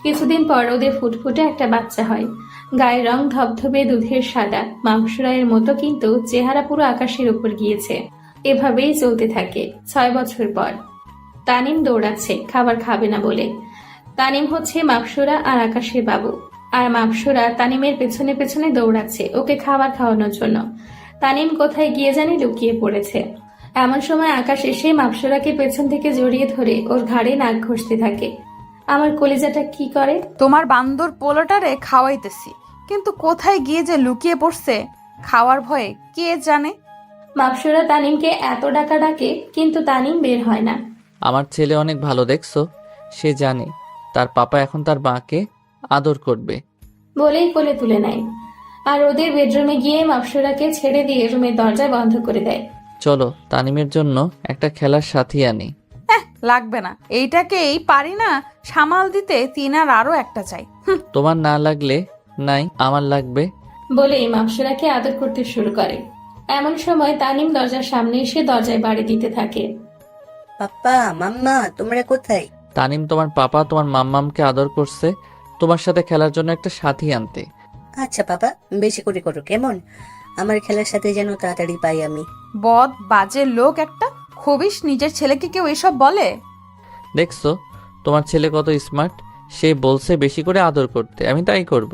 কিছুদিন পর ওদের ফুটফুটে একটা বাচ্চা হয়। গায়ের রং ধবধবে দুধের সাদা, মাপসুরায়ের মতো, কিন্তু চেহারা পুরো আকাশের উপর গিয়েছে। এভাবেই চলতে থাকে। 6 বছর পর তানিম দৌড়াচ্ছে খাবার খাবে না বলে। তানিম হচ্ছে মাপসুরা আর আকাশের বাবু, আর মাপসুরা তানিমের পেছনে পেছনে দৌড়াচ্ছে ওকে খাবার খাওয়ানোর জন্য। তানিম কোথায় গিয়ে জানি লুকিয়ে পড়েছে। এমন সময় আকাশ এসে মাপসুরাকে পেছন থেকে জড়িয়ে ধরে ওর ঘাড়ে নাক ঘষতে থাকে। আমার কলিজাটা কি করে? তোমার বান্দর পোলাটারে খাওয়াইতেছি, কিন্তু কোথায় গিয়ে যে লুকিয়ে পড়ছে খাওয়ার ভয়ে কে জানে। মাপসুরা তানিমকে এত ডাকা ডাকে, কিন্তু তানিম বের হয় না। আমার ছেলে অনেক ভালো, দেখছো? সে জানে তার পাপা এখন তার মাকে আদর করবে। বলেই কোলে তুলে নেয়, আর ওদের বেডরুমে গিয়ে মাপসুরাকে ছেড়ে দিয়ে রুমের দরজা বন্ধ করে দেয়। চলো তানিমের জন্য একটা খেলার সাথী আনি। লাগবে না, এইটাকেই পারি না সামাল দিতে, তিনার আরো একটা চাই। তোমার না লাগলে নাই, আমার লাগবে। বলেই মাপসুরাকে আদর করতে শুরু করে। এমন সময় তানিম দরজার সামনে এসে দরজায় বাড়ি দিতে থাকে। পাপ্পা, মাম্মা, তোমরা কোথায়? তানিম তোমার পাপা তোমার মাম্মামকে আদর করছে তোমার সাথে খেলার জন্য একটা সাথী আনতে। আচ্ছা বাবা, বেশি করে করো কেমন? আমার খেলার সাথে যেন তাড়াতাড়ি পাই আমি। বদ বাজে লোক একটা। খবিস, নিজের ছেলেকে কেউ এসব বলে? দেখছো তোমার ছেলে কত স্মার্ট, সে বলছে বেশি করে আদর করতে, আমি তাই করব।